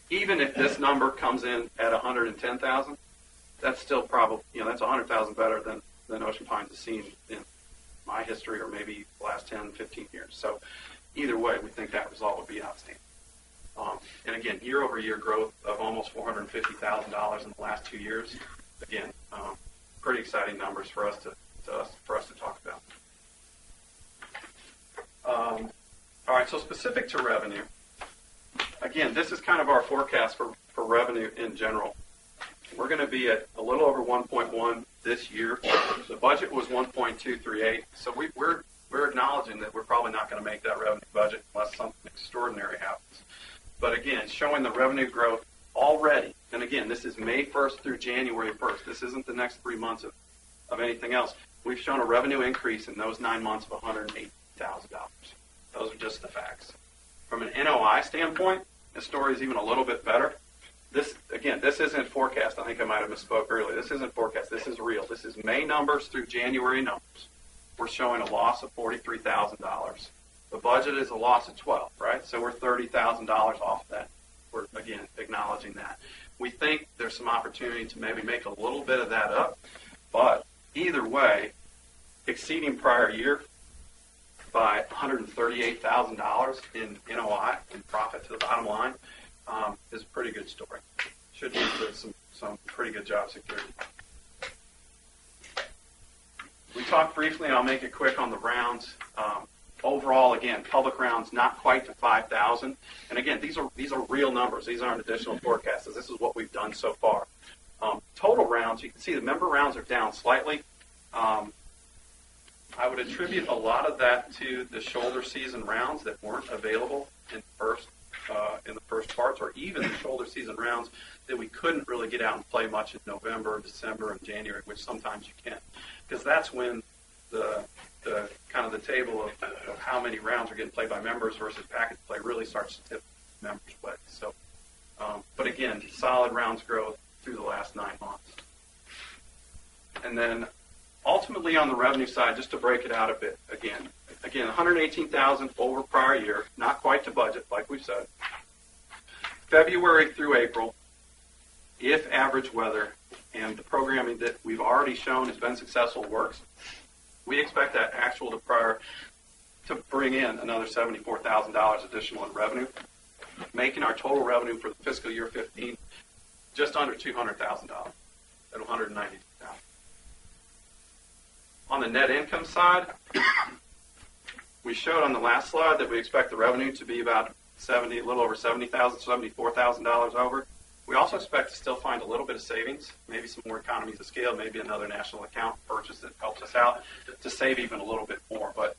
Even if this number comes in at 110,000, that's still probably, that's 100,000 better than Ocean Pines has seen in my history or maybe the last 10, 15 years. So either way, we think that result would be outstanding. And again, year-over-year growth of almost $450,000 in the last 2 years. Again, pretty exciting numbers for us to talk about. All right, so specific to revenue. Again, this is kind of our forecast for revenue in general. We're going to be at a little over 1.1 this year. The budget was 1.238, so we're acknowledging that we're probably not going to make that revenue budget unless something extraordinary happens. But again, showing the revenue growth already, and again, this is May 1st through January 1st. This isn't the next 3 months of anything else. We've shown a revenue increase in those 9 months of $180,000. Those are just the facts. From an NOI standpoint, the story is even a little bit better. This isn't forecast. I think I might have misspoke earlier. This isn't forecast. This is real. This is May numbers through January numbers. We're showing a loss of $43,000. The budget is a loss of 12, right? So we're $30,000 off that. We're, again, acknowledging that. We think there's some opportunity to maybe make a little bit of that up, but either way, exceeding prior year by $138,000 in NOI, in profit to the bottom line, is a pretty good story. Should lead to some pretty good job security. We talked briefly, and I'll make it quick on the rounds. Overall, again, public rounds not quite to 5,000. And again, these are real numbers. These aren't additional forecasts. This is what we've done so far. Total rounds, you can see the member rounds are down slightly. I would attribute a lot of that to the shoulder season rounds that weren't available in the first parts, or even the shoulder season rounds that we couldn't really get out and play much in November, December, and January, which sometimes you can, because that's when the kind of the table of how many rounds are getting played by members versus package play really starts to tip members' way. So, but again, solid rounds growth through the last 9 months. And then ultimately on the revenue side, just to break it out a bit, again, 118,000 over prior year, not quite to budget, like we've said. February through April, if average weather and the programming that we've already shown has been successful works, we expect that actual to prior to bring in another $74,000 additional in revenue, making our total revenue for the fiscal year 15 just under $200,000 at $192,000. On the net income side, we showed on the last slide that we expect the revenue to be about a little over $70,000, $74,000 over. We also expect to still find a little bit of savings, maybe some more economies of scale, maybe another national account purchase that helps us out to save even a little bit more. But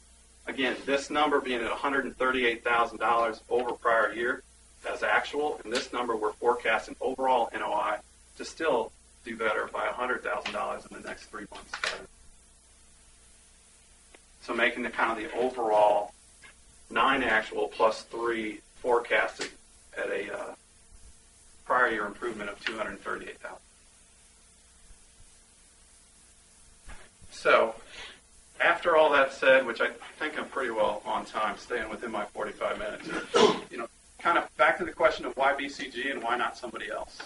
again, this number being at $138,000 over prior year as actual, and this number we're forecasting overall NOI to still do better by $100,000 in the next 3 months. So making the kind of the overall 9 actual plus 3 forecasted at a prior year improvement of $238,000. So after all that said, which I think I'm pretty well on time, staying within my 45 minutes, kind of back to the question of why BCG and why not somebody else.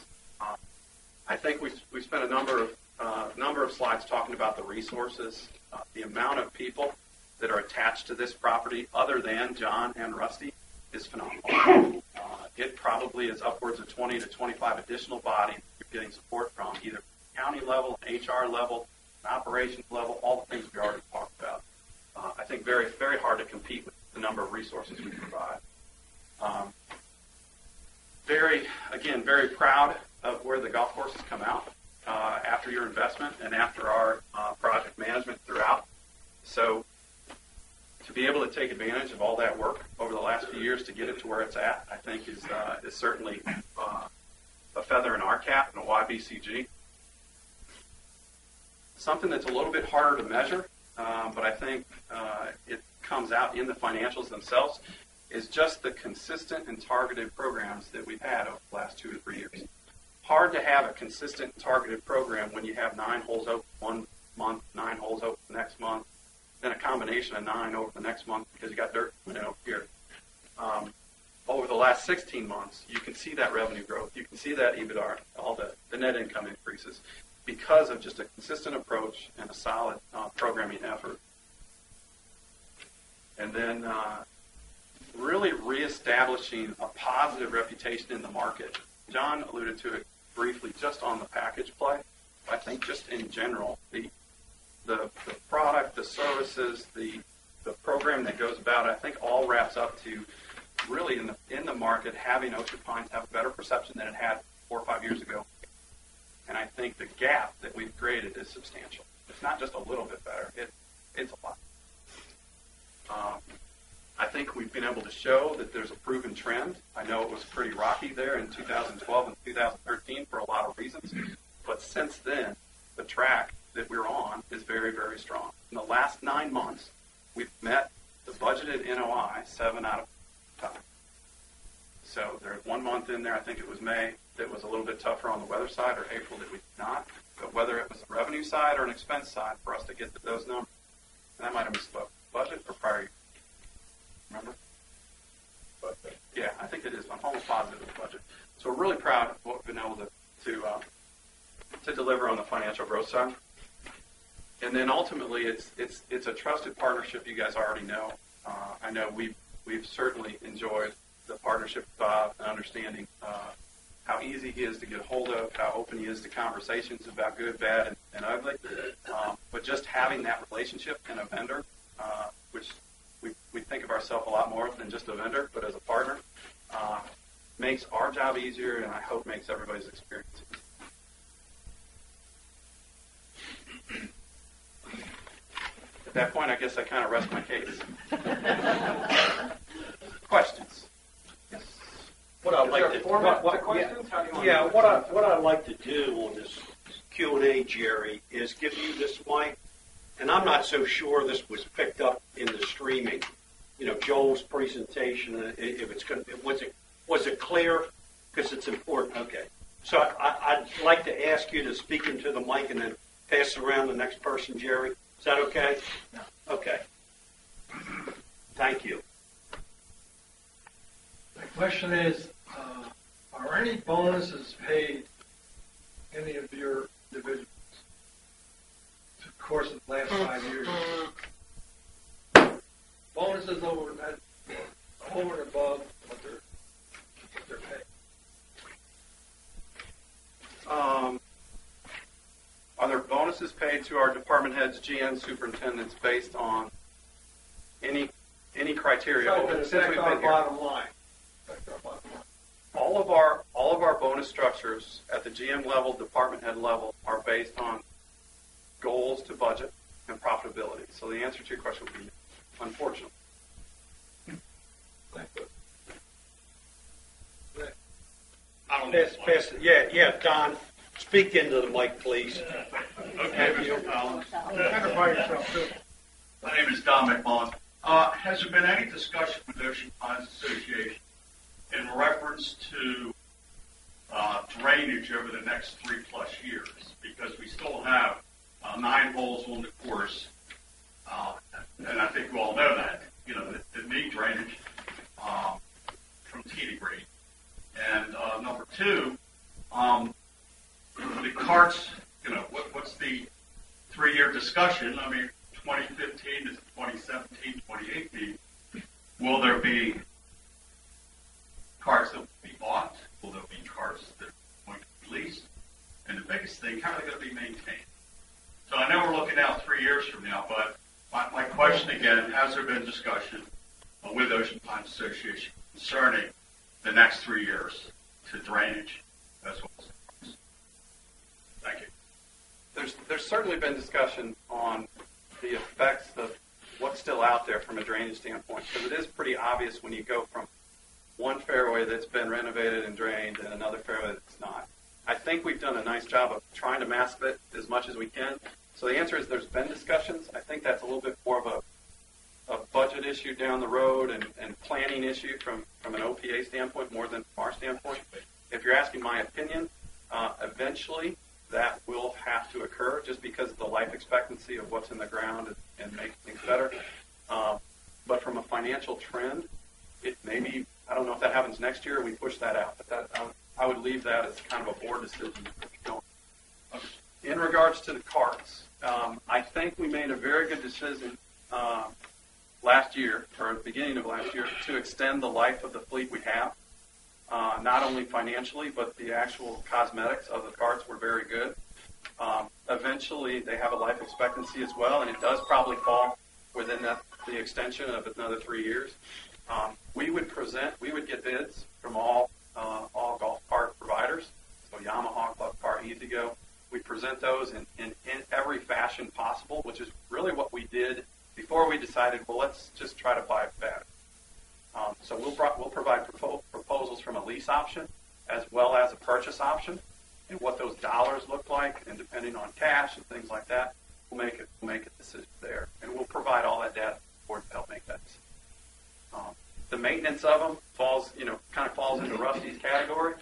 I think we spent a number of slides talking about the resources, the amount of people that are attached to this property other than John and Rusty is phenomenal. It probably is upwards of 20 to 25 additional bodies you're getting support from, either county level, HR level, operations level, all the things we already talked about. I think very, very hard to compete with the number of resources we provide. Very proud of where the golf course has come out after your investment and after our project management throughout. So to be able to take advantage of all that work over the last few years to get it to where it's at, I think is certainly a feather in our cap and a YBCG. Something that's a little bit harder to measure, but I think it comes out in the financials themselves, is just the consistent and targeted programs that we've had over the last 2 to 3 years. Hard to have a consistent and targeted program when you have 9 holes open one month, 9 holes open the next month, then a combination of 9 over the next month because you got dirt coming in over here. Over the last 16 months, you can see that revenue growth. You can see that EBITDA, all the net income increases because of just a consistent approach and a solid programming effort. And then really reestablishing a positive reputation in the market. John alluded to it briefly just on the package play. I think just in general, the product, the services, the program that goes about, I think all wraps up to really in the market having Ocean Pines have a better perception than it had 4 or 5 years ago. And I think the gap that we've created is substantial. It's not just a little bit better. It's a lot. I think we've been able to show that there's a proven trend. I know it was pretty rocky there in 2012 and 2013 for a lot of reasons. But since then, the track that we're on is very, very strong. In the last 9 months, we've met the budgeted NOI 7 out of 10. So there's 1 month in there, I think it was May, that was a little bit tougher on the weather side, or April that we did not. But whether it was the revenue side or an expense side for us to get to those numbers, and I might have misspoke. Budget or prior year? Remember? But yeah, I think it is. I'm almost positive it's budget. So we're really proud of what we've been able to deliver on the financial growth side. And then ultimately, it's a trusted partnership. You guys already know. I know we've certainly enjoyed the partnership with Bob and understanding how easy he is to get a hold of, how open he is to conversations about good, bad, and ugly. But just having that relationship and a vendor, which we think of ourselves a lot more than just a vendor, but as a partner, makes our job easier, and I hope makes everybody's experience easier. At that point, I guess I kind of rest my case. Questions? Yes. What I'd like to questions? How do you want yeah, to do what I'd like to do on this Q&A, Jerry, is give you this mic, and I'm not so sure this was picked up in the streaming. You know, Joel's presentation, if it's going to, was it clear? Because it's important. Okay. So I'd like to ask you to speak into the mic and then pass it around to the next person, Jerry. Is that okay? No. Okay. Thank you. My question is, are any bonuses paid any of your divisions through the course of the last 5 years? Bonuses over and above what they're paying. Are there bonuses paid to our department heads, GM, superintendents based on any criteria? So to affect our bottom line. All of our bonus structures at the GM level, department head level, are based on goals to budget and profitability. So the answer to your question would be, unfortunately. Pass it. Yeah, Don, speak into the mic, please. Okay, Mr. Collins. Identify yourself, too. My name is Don McMullen. Has there been any discussion with Ocean Pines Association in reference to drainage over the next 3+ years? Because we still have 9 holes on the course, and I think you all know that, that need drainage from tee to green. And number 2, the carts, what's the 3-year discussion? I mean, 2015 to 2017, 2018, will there be carts that will be bought? Will there be carts that are going to be leased? And the biggest thing, how are they going to be maintained? So I know we're looking out 3 years from now, but my question again, has there been discussion with Ocean Pines Association concerning the next 3 years to drainage as well as carts? Thank you. There's certainly been discussion on the effects of what's still out there from a drainage standpoint, because it is pretty obvious when you go from one fairway that's been renovated and drained and another fairway that's not. I think we've done a nice job of trying to mask it as much as we can. So the answer is there's been discussions. I think that's a little bit more of a budget issue down the road and planning issue from an OPA standpoint more than from our standpoint. If you're asking my opinion, eventually that will have to occur just because of the life expectancy of what's in the ground and making things better. But from a financial trend, it may be, I don't know if that happens next year or we push that out, but I would leave that as kind of a board decision. In regards to the carts, I think we made a very good decision last year, or at the beginning of last year, to extend the life of the fleet we have. Not only financially, but the actual cosmetics of the carts were very good. Eventually, they have a life expectancy as well, and it does probably fall within the extension of another 3 years. We would get bids from all golf cart providers, so Yamaha, Club Car, E-Z-Go. We present those in every fashion possible, which is really what we did before we decided, well, let's just try to buy it better. So we'll provide proposals from a lease option as well as a purchase option, and what those dollars look like, and depending on cash and things like that, we'll make a decision there, and we'll provide all that data for to help make that decision. The maintenance of them kind of falls into Rusty's category.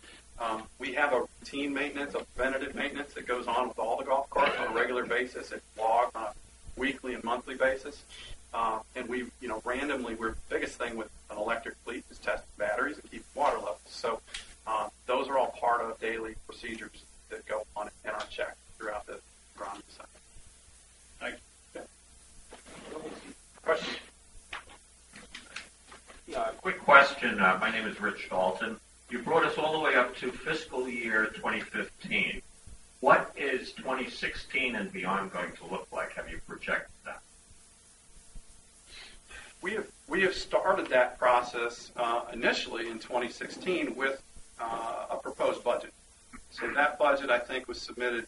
We have a routine maintenance, a preventative maintenance that goes on with all the golf carts on a regular basis. It's logged on a weekly and monthly basis. And we, randomly, the biggest thing with an electric fleet is testing batteries and keeping water levels. So those are all part of daily procedures that go on in our check throughout the ground site. Thank you. Question? Quick question. My name is Rich Dalton. You brought us all the way up to fiscal year 2015. What is 2016 and beyond going to look like? Have you projected that? We have started that process initially in 2016 with a proposed budget. So that budget, I think, was submitted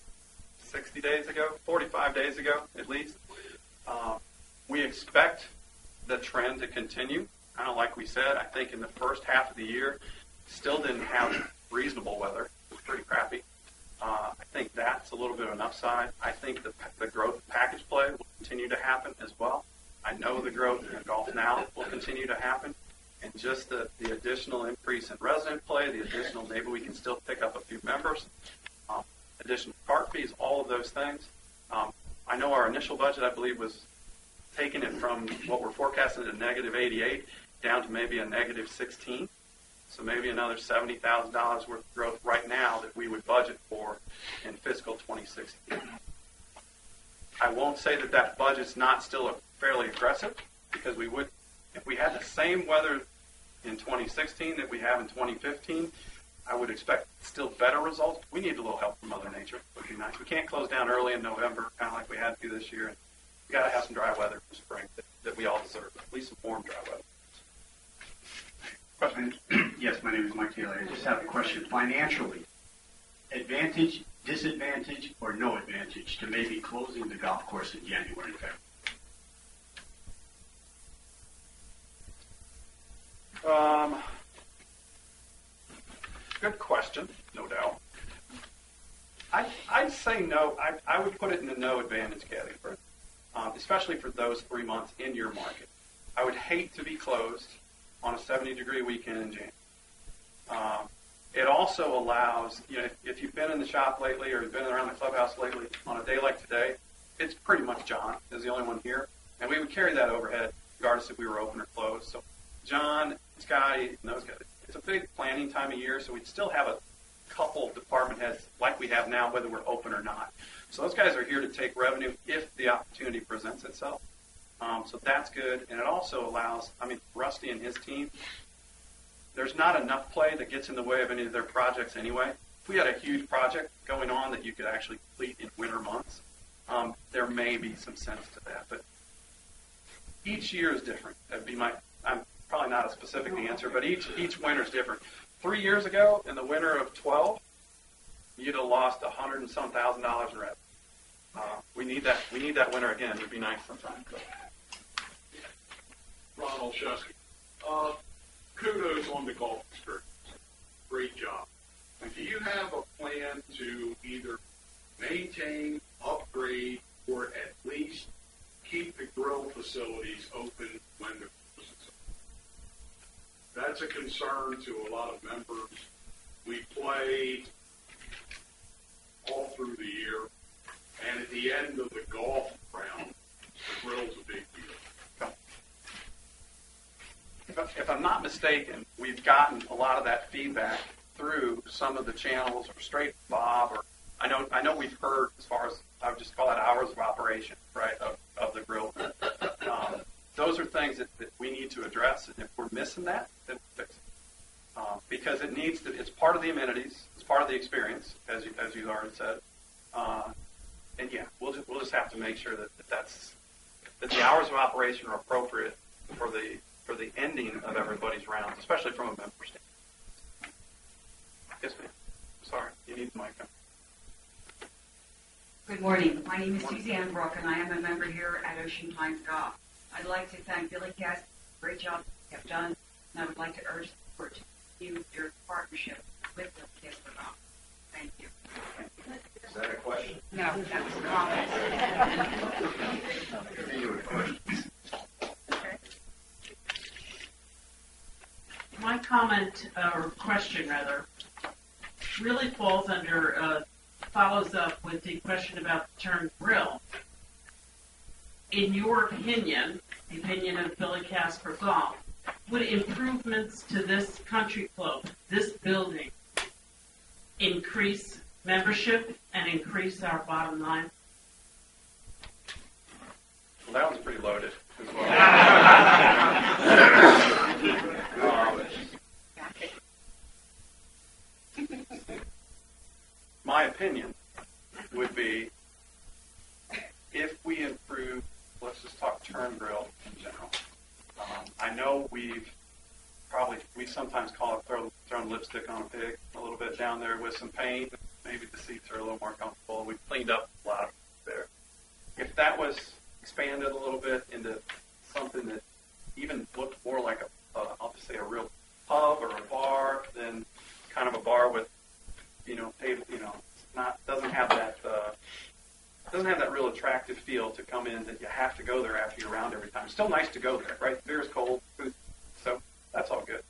60 days ago, 45 days ago at least. We expect the trend to continue. Kind of like we said, I think in the first half of the year, still didn't have reasonable weather. It was pretty crappy. I think that's a little bit of an upside. I think the growth of package play will continue to happen as well. I know the growth in GolfNow will continue to happen. And just the additional increase in resident play, the additional, maybe we can still pick up a few members, additional cart fees, all of those things. I know our initial budget, I believe, was taking it from what we're forecasting at negative 88 down to maybe a negative 16. So maybe another $70,000 worth of growth right now that we would budget for in fiscal 2016. I won't say that that budget's not still fairly aggressive, because we would, if we had the same weather in 2016 that we have in 2015, I would expect still better results. We need a little help from Mother Nature. It would be nice. We can't close down early in November, kind of like we had to this year. We've got to have some dry weather for spring that we all deserve, at least some warm, dry weather. Question. Yes, my name is Mike Taylor. I just have a question. Financially, advantage, disadvantage, or no advantage to maybe closing the golf course in January and February? Good question, no doubt. I'd say no. I would put it in the no advantage category, especially for those 3 months in your market. I would hate to be closed on a 70-degree weekend in January. It also allows, if you've been in the shop lately or you've been around the clubhouse lately, on a day like today, it's pretty much John is the only one here, and we would carry that overhead regardless if we were open or closed. So John, Scotty, and those guys, it's a big planning time of year, so we'd still have a couple department heads like we have now, whether we're open or not. So those guys are here to take revenue if the opportunity presents itself. So that's good, and it also allows, Rusty and his team, there's not enough play that gets in the way of any of their projects anyway. If we had a huge project going on that you could actually complete in winter months, there may be some sense to that. But each year is different. I'm probably not a specific answer, but each winter is different. 3 years ago, in the winter of 12, you'd have lost $100 and some thousand in revenue. We need that winter again. It'd be nice sometime. Ronald Shusky. Kudos on the golf experience. Great job. Do you have a plan to either maintain, upgrade, or at least keep the grill facilities open when the course is open? That's a concern to a lot of members. We play all through the year, and at the end of the golf round, the grill's a big deal. If I'm not mistaken, we've gotten a lot of that feedback through some of the channels or straight Bob, or I know we've heard, as far as I would just call it hours of operation, right, of the grill. Those are things that we need to address, and if we're missing that, then we'll fix it. Because it's part of the amenities, it's part of the experience, as you already said. And yeah, we'll just have to make sure that the hours of operation are appropriate for the ending of everybody's rounds, especially from a member standpoint. Yes, ma'am. Sorry, you need the mic. Good morning. My name is Suzanne Brook, and I am a member here at Ocean Pines Golf. I'd like to thank Billy Casper. Great job you have done, and I would like to urge the board to continue your partnership with Billy Casper Golf. Thank you. Is that a question? No, that's a comment. Continue with questions. Okay. My comment, or question rather, really falls under, follows up with the question about the term grill. In your opinion, the opinion of Billy Casper Golf, would improvements to this country club, this building, increase membership and increase our bottom line? Well, that was pretty loaded as well. opinion would be if we improve, let's just talk turn grill in general. I know we sometimes call it throwing lipstick on a pig a little bit down there with some paint. Maybe the seats are a little more comfortable. We've cleaned up a lot there. If that was expanded a little bit into something that even looked more like I'll just say a real pub or a bar than kind of a bar with, table, doesn't have that real attractive feel to come in that you have to go there after you're around every time. Still nice to go there, right? The beer's cold, food, so that's all good.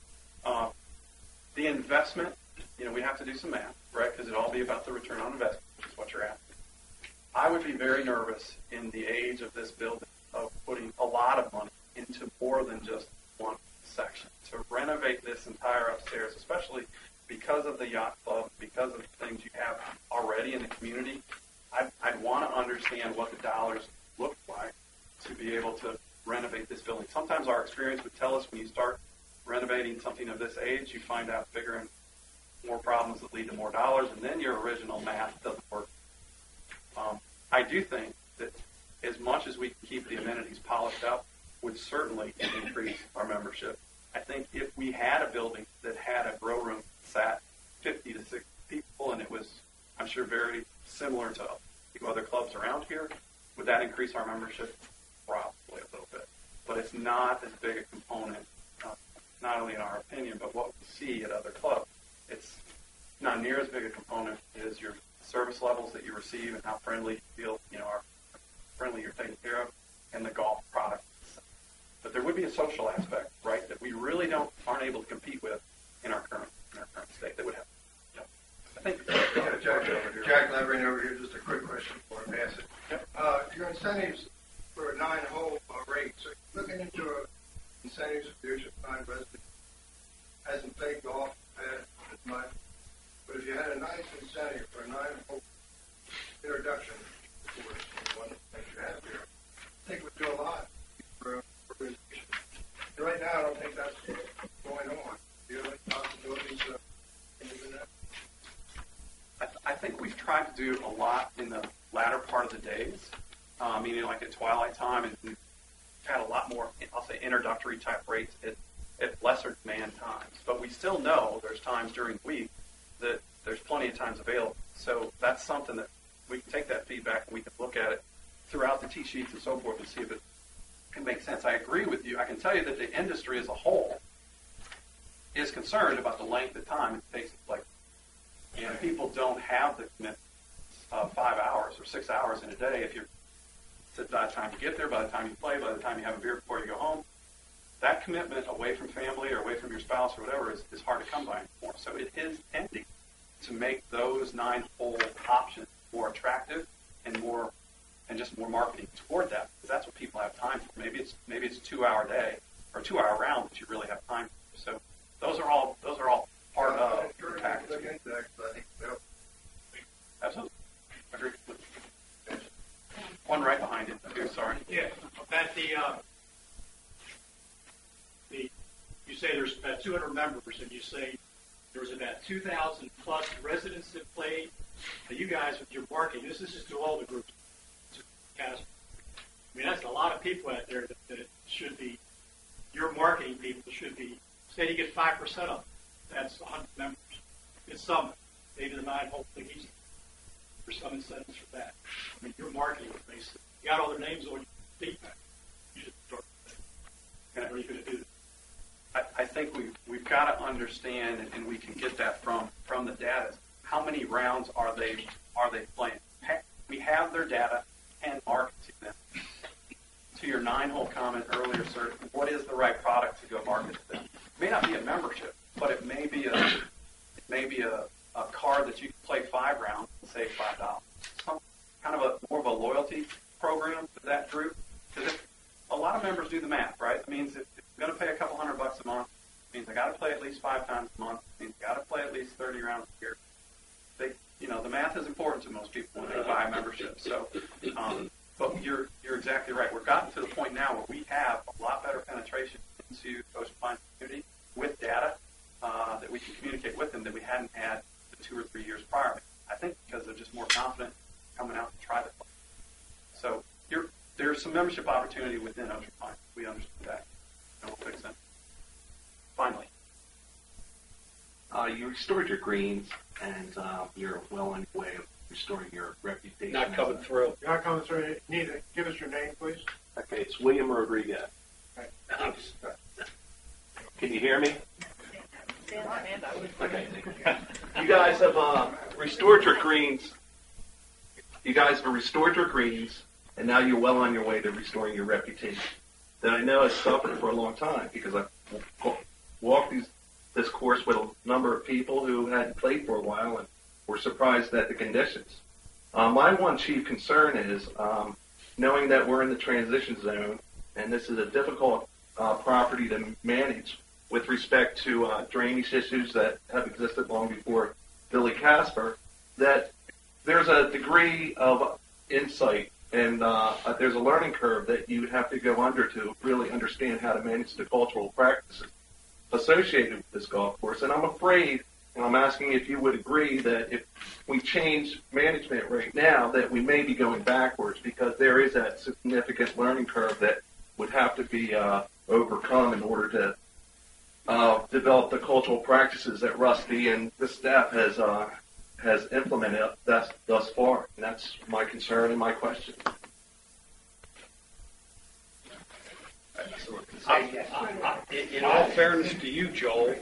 The investment, we have to do some math, right? Because it'll all be about the return on investment, which is what you're asking. I would be very nervous in the age of this building of putting a lot of money into more than just one section. To renovate this entire upstairs, especially because of the yacht club, because of the things you have already in the community, I'd want to understand what the dollars look like to be able to renovate this building. Sometimes our experience would tell us when you start renovating something of this age, you find out bigger and more problems that lead to more dollars, and then your original math doesn't work. I do think that as much as we can keep the amenities polished up would certainly increase our membership. I think if we had a building that had a grow room sat 50 to 60 people, and it was, I'm sure, very similar to other clubs around here, would that increase our membership? Probably a little bit. But it's not as big a component, not only in our opinion, but what we see at other clubs. It's not near as big a component as your service levels that you receive and how friendly you feel, how friendly you're taken care of, and the golf product. But there would be a social aspect, right, that we really aren't able to compete with in our current state. That would happen. Yep. I think Jack Levering over here. Just a quick question before I pass it. Yep. Your incentives for a 9-hole rates. So you're looking into incentives for the Oceanside resident hasn't played golf as much, but if you had a nice incentive for a 9-hole introduction course, one that you have here, I think it would do a lot for organization. Right now, I don't think that's going on. Do you have any possibilities of doing that? I think we've tried to do a lot in the latter part of the days, meaning like at twilight time, and we've had a lot more, I'll say, introductory type rates at lesser demand times. But we still know there's times during the week that there's plenty of times available. So that's something that we can take that feedback and we can look at it throughout the tee sheets and so forth and see if it can make sense. I agree with you. I can tell you that the industry as a whole is concerned about the length of time it takes to play. And people don't have the commitment of 5 hours or 6 hours in a day if you're, by the time you get there, by the time you play, by the time you have a beer before you go home. That commitment away from family or away from your spouse or whatever is hard to come by anymore. So it is tending to make those 9-hole options more attractive and just more marketing toward that, because that's what people have time for. Maybe it's a 2-hour day or a 2-hour round that you really have time for. So those are all part of the package. Absolutely. Agree. One right behind it. Here, sorry. Yeah, about you say there's about 200 members, and you say there's about 2,000 plus residents that played. Now you guys with your marketing, this is to all the groups. Casper. I mean, that's a lot of people out there that should be, your marketing people should be, say you get 5% of them, that's 100 members. It's some, maybe the 9-hole thing easy. There's some incentives for that. I mean, your marketing, basically, you got all their names on your feedback. You should start with that. What are you going to do? I think we've got to understand, and we can get that from the data. How many rounds are they playing? We have their data and market to them. To your 9-hole comment earlier, sir, what is the right product to go market to them? It may not be a membership, but it may be a card that you can play 5 rounds and save $5. Some kind of more of a loyalty program to that group. Because if a lot of members do the math, right? It means if you're going to pay a couple $100 a month, it means I got to play at least 5 times a month. It means I got to play at least 30 rounds a year. The math is important to most people when they buy a membership. So, but you're exactly right. We've gotten to the point now where we have a lot better penetration into the Ocean Pines community with data that we can communicate with them that we hadn't had the 2 or 3 years prior. I think because of just membership opportunity within Ocean Pines. We understand that, and we'll fix that. Finally. You restored your greens, and you're well on your way of restoring your reputation. Not coming through. You're not coming through. Need to give us your name, please. Okay, it's William Rodriguez. Right. Can you hear me? Okay. You guys have restored your greens. You guys have restored your greens, and now you're well on your way to restoring your reputation that I know has suffered for a long time, because I've walked this course with a number of people who hadn't played for a while and were surprised at the conditions. My one chief concern is knowing that we're in the transition zone, and this is a difficult property to manage with respect to drainage issues that have existed long before Billy Casper, that there's a degree of insight and there's a learning curve that you have to go under to really understand how to manage the cultural practices associated with this golf course. And I'm afraid, and I'm asking if you would agree, that if we change management right now, that we may be going backwards, because there is that significant learning curve that would have to be overcome in order to develop the cultural practices that Rusty and the staff has implemented thus far. And that's my concern and my question. In all fairness to you, Joel,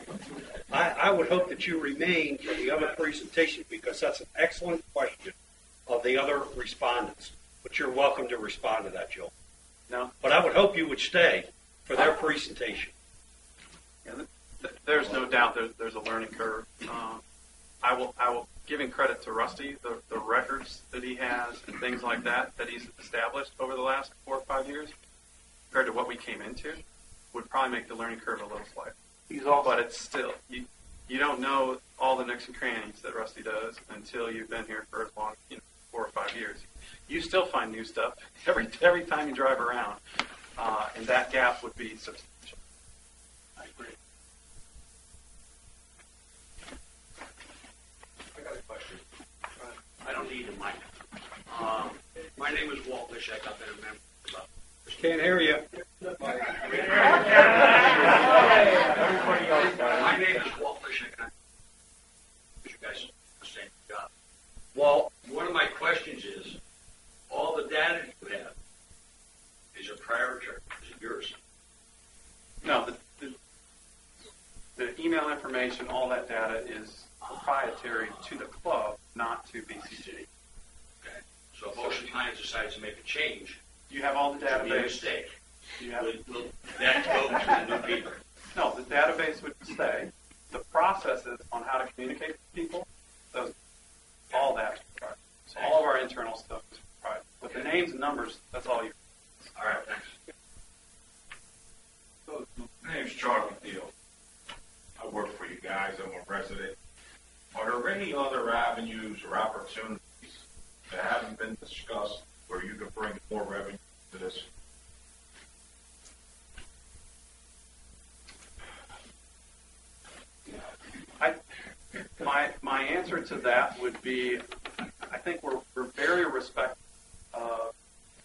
I would hope that you remain for the other presentation, because that's an excellent question of the other respondents. But you're welcome to respond to that, Joel. No. But I would hope you would stay for their presentation. Yeah, there's no doubt there's a learning curve. I will giving credit to Rusty, the records that he has and things like that he's established over the last 4 or 5 years, compared to what we came into, would probably make the learning curve a little slight. But it's still, you don't know all the nooks and crannies that Rusty does until you've been here for as long, 4 or 5 years. You still find new stuff every time you drive around, and that gap would be substantial. I agree. I got a question. I don't need a mic. My name is Walt Lishek. I've been a member for about. Can't hear you. My name is Walt Lishek. You guys understand the job. Well, one of my questions is, all the data you have, is it proprietary? Is it yours? No, the email information, all that data is proprietary to the club, not to BCG. Okay. So if Ocean Pines decides to make a change, you have all the database. Be a mistake. You have will that go to the new people? No, the database would stay. The processes on how to communicate with people, all that is proprietary. So all of our internal stuff is proprietary. With the names and numbers, that's all you. All right, thanks. So, my name's Charlie Deal. I work for you guys. I'm a resident. Are there any other avenues or opportunities that haven't been discussed where you could bring more revenue to this? My answer to that would be, I think we're very respectful of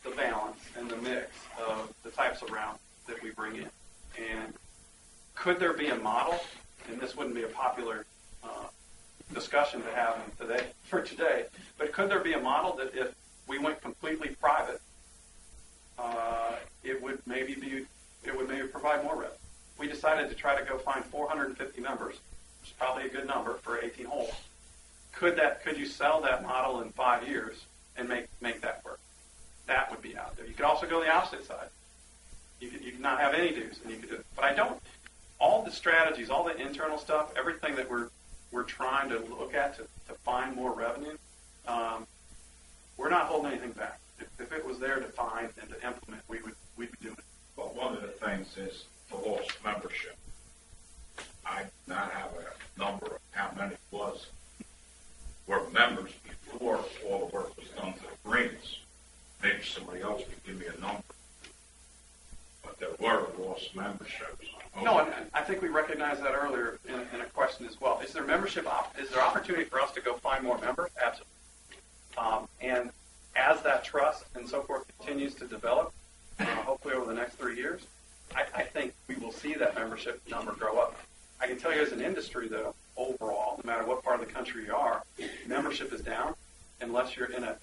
the balance and the mix of the types of rounds that we bring in. And could there be a model, and this wouldn't be a popular discussion to have today, but could there be a model that if we went completely private, it would maybe provide more revenue? We decided to try to go find 450 members, which is probably a good number for 18 holes. Could you sell that model in 5 years and make that work? That would be out there. You could also go the opposite side. You could not have any dues, and you could do it. But I don't. All the strategies, all the internal stuff, everything that we're trying to look at to find more revenue, we're not holding anything back. If it was there to find and to implement, we'd be doing it. Well, one of the things is the lost membership. I do not have a number of how many were members before all the work was done to the greens. Maybe somebody else could give me a number. But there were lost memberships. No, and I think we recognized that earlier in a question as well. Is there is there opportunity for us to go find more members? Absolutely. And as that trust and so forth continues to develop, hopefully over the next 3 years, I think we will see that membership number grow up. I can tell you as an industry, though, overall, no matter what part of the country you are, membership is down unless you're in an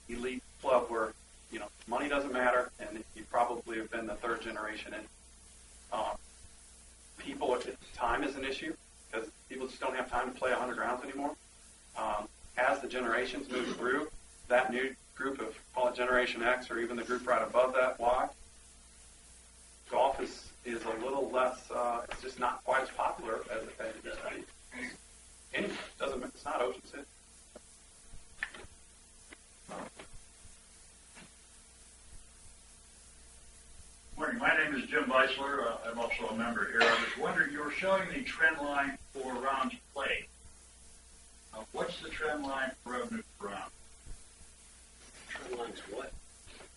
elite club where, money doesn't matter, and you probably have been the third generation in. Time is an issue because people just don't have time to play 100 rounds anymore. As the generations move through, that new group of, call it Generation X, or even the group right above that, Y, golf is a little less, it's just not quite as popular as it used to be. Anyway, it's not Ocean City. Morning. My name is Jim Weisler. I'm also a member here. I was wondering, you were showing the trend line for rounds played. What's the trend line for revenue per round? Trend line's what?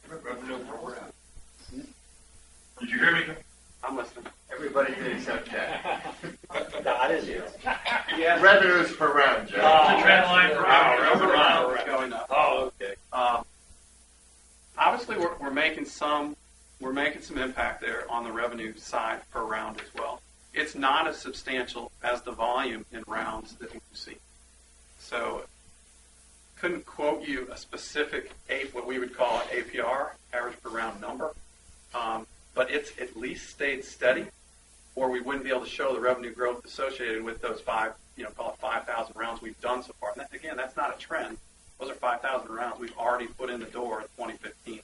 Revenue per round. Did you hear me? I'm listening. Everybody did except Jack. No, I didn't hear. Yeah. Revenues per round, Jack. What's the trend line per round? Revenue per round going up. Oh, okay. Obviously, we're making some impact there on the revenue side per round as well. It's not as substantial as the volume in rounds that we see. So, couldn't quote you a specific what we would call an APR, average per round number, but it's at least stayed steady, or we wouldn't be able to show the revenue growth associated with those call it 5,000 rounds we've done so far. And again, that's not a trend. Those are 5,000 rounds we've already put in the door in 2015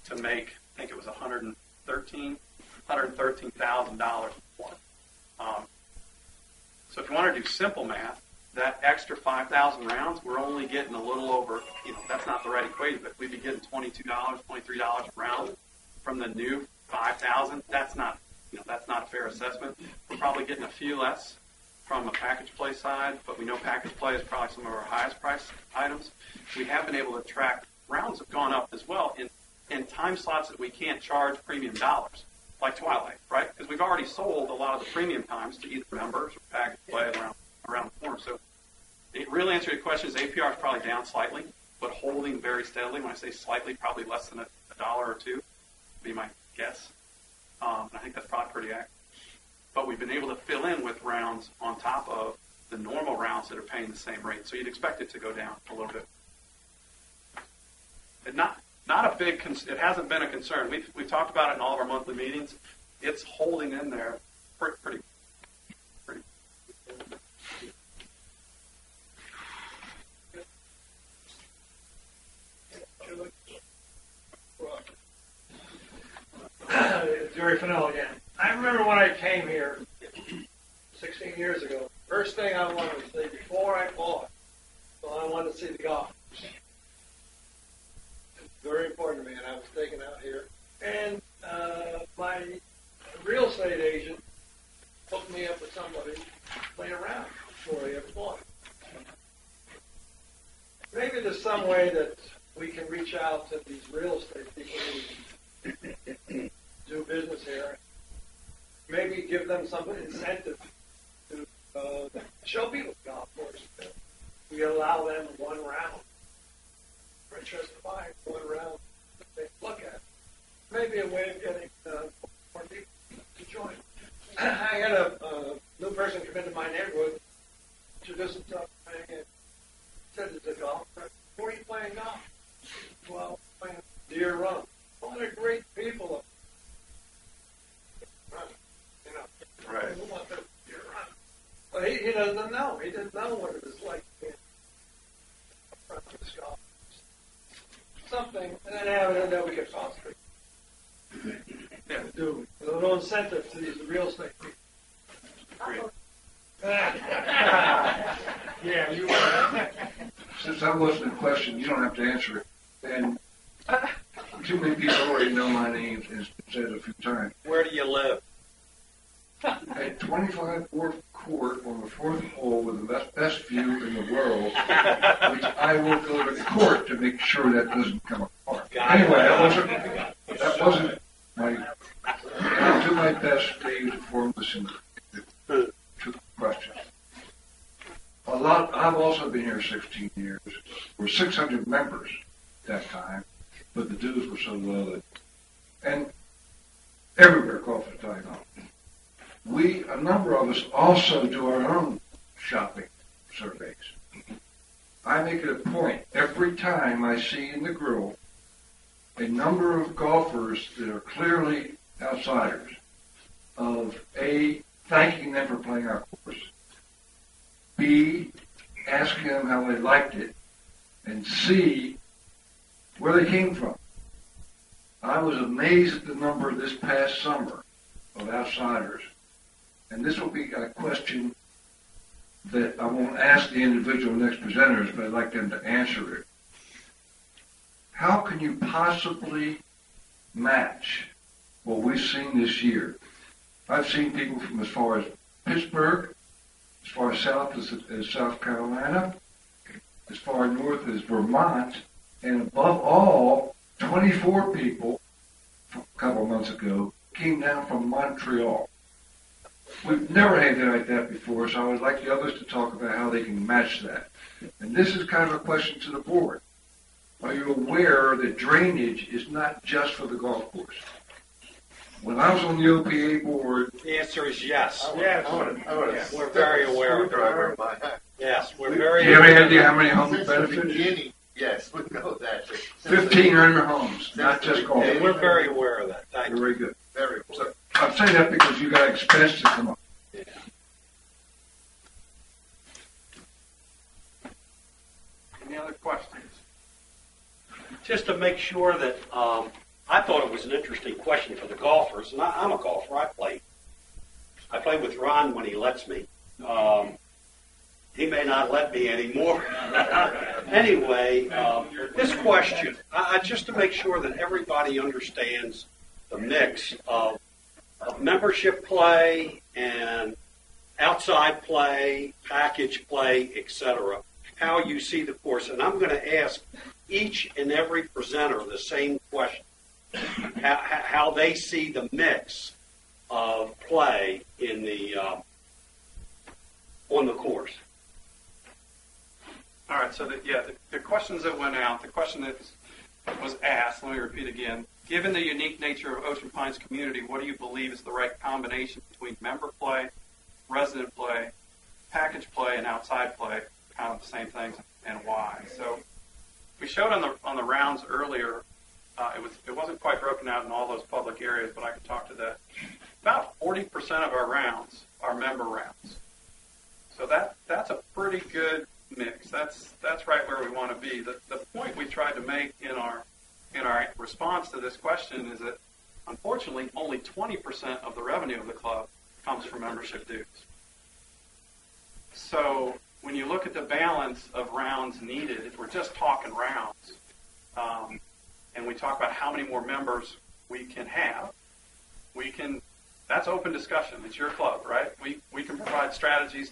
to make, I think it was $113,000 for. So if you want to do simple math, that extra 5,000 rounds, we're only getting a little over, that's not the right equation, but we'd be getting $22, $23 a round from the new 5,000. That's not a fair assessment. We're probably getting a few less from a package play side, but we know package play is probably some of our highest priced items. We have been able to track, rounds have gone up as well in time slots that we can't charge premium dollars, like Twilight, right? Because we've already sold a lot of the premium times to either members or package play around the corner. So it really answers your question is APR is probably down slightly, but holding very steadily. When I say slightly, probably less than a dollar or two, would be my guess. I think that's probably pretty accurate. But we've been able to fill in with rounds on top of the normal rounds that are paying the same rate. So you'd expect it to go down a little bit. Not a big. It hasn't been a concern. We've talked about it in all of our monthly meetings. It's holding in there pretty. Jerry Fennell again. I remember when I came here 16 years ago, first thing I wanted to see before I bought, well, I wanted to see the golf. It's very important to me, and I was taken out here. And my real estate agent hooked me up with somebody to play around before I ever bought it. Maybe there's some way that we can reach out to these real estate people who do business here. Maybe give them some incentive to show people the golf course. We allow them one round. For interested to buy one round to take a look at. Maybe a way of getting more people to join. I had a new person come into my neighborhood, introduced himself to me, and said, "It's a golf. Where are you playing golf?" "Well, playing Deer Run." "Well, they're great people. Right. Who wants to Deer Run?" Well, he doesn't know. He didn't know what it was like being a front of this golf. Something, and then we could foster. Yeah. Do a little incentive to these real estate people. Great. Yeah, you were. Since that wasn't a question, you don't have to answer it. And too many people already know my name, as been said a few times. Where do you live? At 25 4th Court on the 4th hole with the best view in the world, which I will go to court to make sure that doesn't come apart. Anyway, that wasn't my. I'll do my best to inform this into questions. I've also been here 16 years. We're 600 members at that time, but the dues were so low that, and a number of us also do our own shopping surveys. I make it a point every time I see in the grill a number of golfers that are clearly outsiders of A, thanking them for playing our course, B, asking them how they liked it, and C, where they came from. I was amazed at the number this past summer of outsiders, and this will be a question that I won't ask the individual next presenters, but I'd like them to answer it. How can you possibly match what we've seen this year? I've seen people from as far as Pittsburgh, as far south as South Carolina, as far north as Vermont, and above all, 24 people a couple of months ago came down from Montreal. We've never had anything like that before, so I would like the others to talk about how they can match that. And this is kind of a question to the board. Are you aware that drainage is not just for the golf course? When I was on the OPA board... The answer is yes. Yes. We're very aware of it. Yes, we're very aware. Do you have any idea how many homes benefit? Yes, we know that. 1,500 homes, not just golf. Yeah, we're very aware of that. Thank you. Very good. Very aware. So, I'm saying that because you got expense to come up. Yeah. Any other questions? Just to make sure that I thought it was an interesting question for the golfers, and I'm a golfer. I play with Ron when he lets me. He may not let me anymore. Anyway, this question, just to make sure that everybody understands the mix of membership play and outside play, package play, etc., how you see the course. And I'm going to ask each and every presenter the same question, how they see the mix of play in the on the course. All right, so the questions that went out, the question that was asked, let me repeat again. Given the unique nature of Ocean Pines community, what do you believe is the right combination between member play, resident play, package play, and outside play? Kind of the same things, and why? So we showed on the rounds earlier. It wasn't quite broken out in all those public areas, but I could talk to that. About 40% of our rounds are member rounds. So that's a pretty good mix. That's right where we want to be. The point we tried to make in our response to this question is that unfortunately only 20% of the revenue of the club comes from membership dues. So when you look at the balance of rounds needed, if we're just talking rounds, and we talk about how many more members we can have, that's open discussion. It's your club, right? We can provide strategies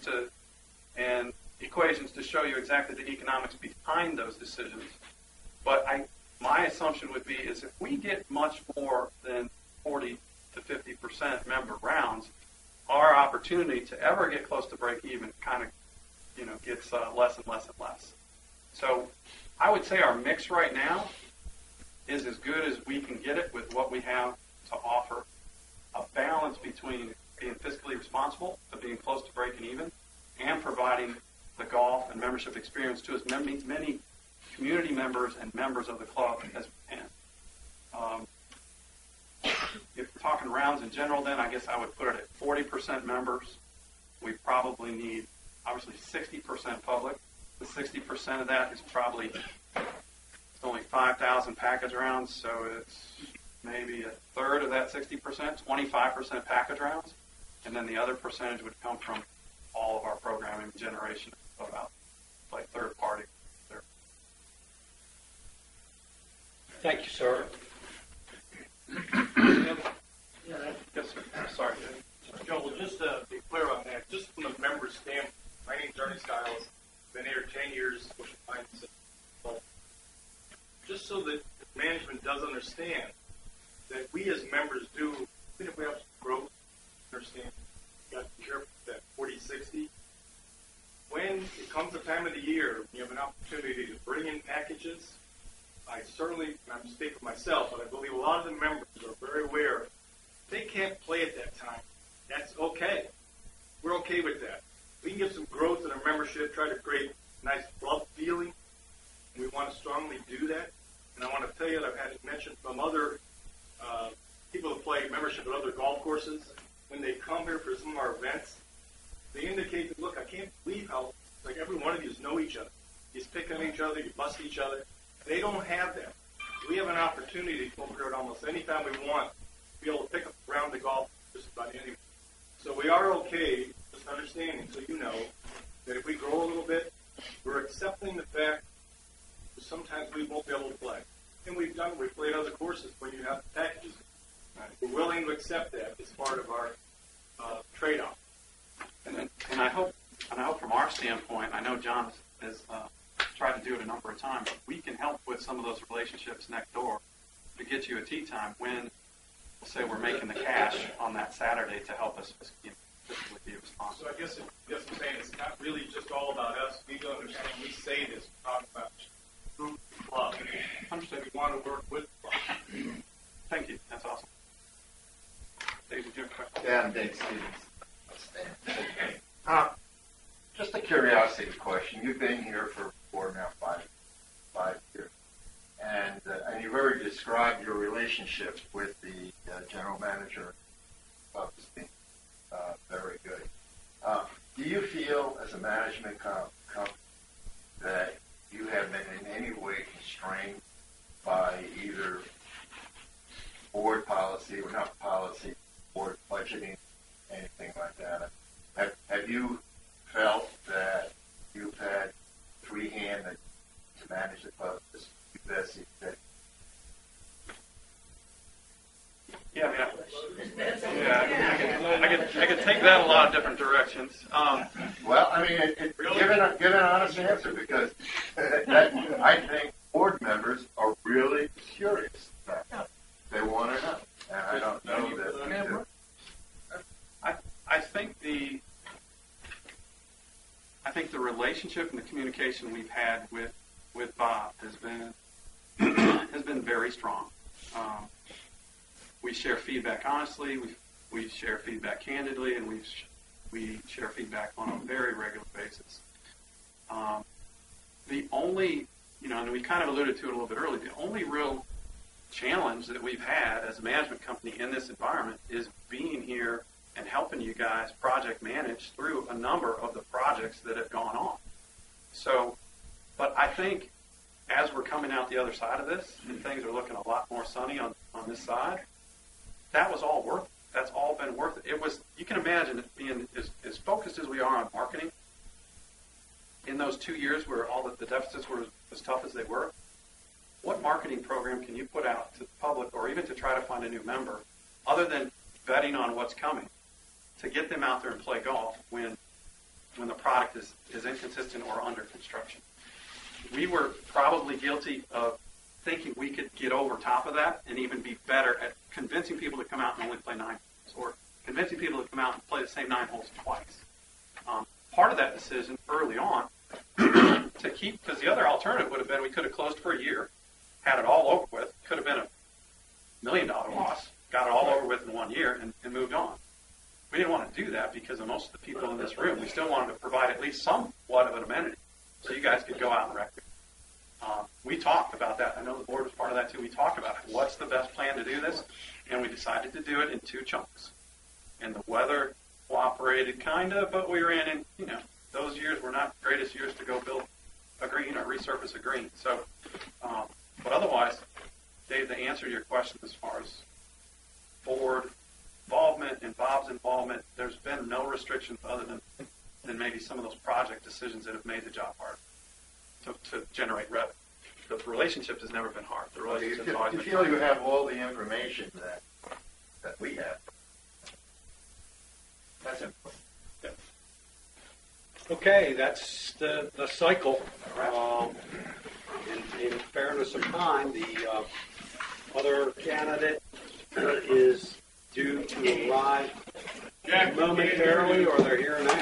and equations to show you exactly the economics behind those decisions. But my assumption would be is if we get much more than 40 to 50% member rounds, our opportunity to ever get close to break even kind of gets less and less and less. So I would say our mix right now is as good as we can get it with what we have to offer. A balance between being fiscally responsible, but being close to breaking even, and providing the golf and membership experience to as many community members and members of the club as we can. If we're talking rounds in general, then I guess I would put it at 40% members. We probably need, obviously, 60% public. The 60% of that is probably, it's only 5,000 package rounds, so it's maybe a third of that 60%, 25% package rounds, and then the other percentage would come from all of our programming generation about like third party. Thank you, sir. Yes, sir. Sorry, Dave. Joel, just to be clear on that, just from the member standpoint, my name's Ernie Stiles, been here 10 years, just so that management does understand that we as members do, even if we have some growth, understand, you got to be careful with that 40-60. When it comes the time of the year, you have an opportunity to bring in packages. I certainly, and I'm speaking for myself, but I believe a lot of the members are very aware they can't play at that time. That's okay. We're okay with that. We can get some growth in our membership, try to create a nice club feeling. We want to strongly do that. And I want to tell you that I've had it mentioned from other people who play membership at other golf courses. When they come here for some of our events, they indicate that, look, I can't believe how, like, every one of you know each other. You pick on each other, you bust each other. They don't have that. We have an opportunity to go over here almost any time we want to be able to pick up a round of golf just about anywhere. So we are okay, just understanding, so you know, that if we grow a little bit, we're accepting the fact that sometimes we won't be able to play. And we've played other courses when you have packages. We're willing to accept that as part of our trade-off. And I hope from our standpoint, I know John has tried to do it a number of times, but we can help with some of those relationships next door to get you a tee time when, we'll say, we're making the cash on that Saturday to help us fiscally be responsible. So I guess I'm saying it's not really just all about us. We don't understand. We say this. We talk about group club. Understood. We want to work with club. Thank you. That's awesome. Dave, did you have a question? Yeah, I'm Dave Stevens. Just a curiosity question. You've been here for now five years, and you've already described your relationship with the general manager of this being very good. Do you feel, as a management company, that you have been in any way constrained by either board policy or not policy, board budgeting, anything like that? Have you felt that you've had free hand to manage the club as best you could? Yeah, I could take that a lot of different directions. Well, I mean, give an honest answer, because I think board members are really curious about that. They want to know, and I don't know that. I think the relationship and the communication we've had with Bob has been very strong. We share feedback honestly. We share feedback candidly, and we share feedback on a very regular basis. The only, and we kind of alluded to it a little bit earlier, the only real challenge that we've had as a management company in this environment is being here and helping you guys project manage through a number of the projects that have gone on. So, but I think as we're coming out the other side of this and things are looking a lot more sunny on this side, that was all worth it. That's all been worth it. It was, you can imagine it being as focused as we are on marketing in those 2 years where all the deficits were as tough as they were. What marketing program can you put out to the public, or even to try to find a new member, other than betting on what's coming, to get them out there and play golf when the product is inconsistent or under construction? We were probably guilty of thinking we could get over top of that and even be better at convincing people to come out and only play 9 holes, or convincing people to come out and play the same 9 holes twice. Part of that decision early on to keep, because the other alternative would have been we could have closed for a year, had it all over with, could have been $1 million loss, got it all over with in 1 year, and moved on. We didn't want to do that because of most of the people in this room. We still wanted to provide at least somewhat of an amenity so you guys could go out and wreck it. We talked about that. I know the board was part of that too. We talked about what's the best plan to do this, and we decided to do it in 2 chunks. And the weather cooperated kind of, but we ran in, those years were not the greatest years to go build a green or resurface a green. So, but otherwise, Dave, to answer your question as far as board involvement and Bob's involvement, there's been no restrictions other than maybe some of those project decisions that have made the job hard to generate revenue. The relationship has never been hard. The relationship has always been feel you have all the information that we have. That's it. Yeah. Okay, that's the cycle. In fairness of time, the other candidate is due to arrive momentarily, or they're here now.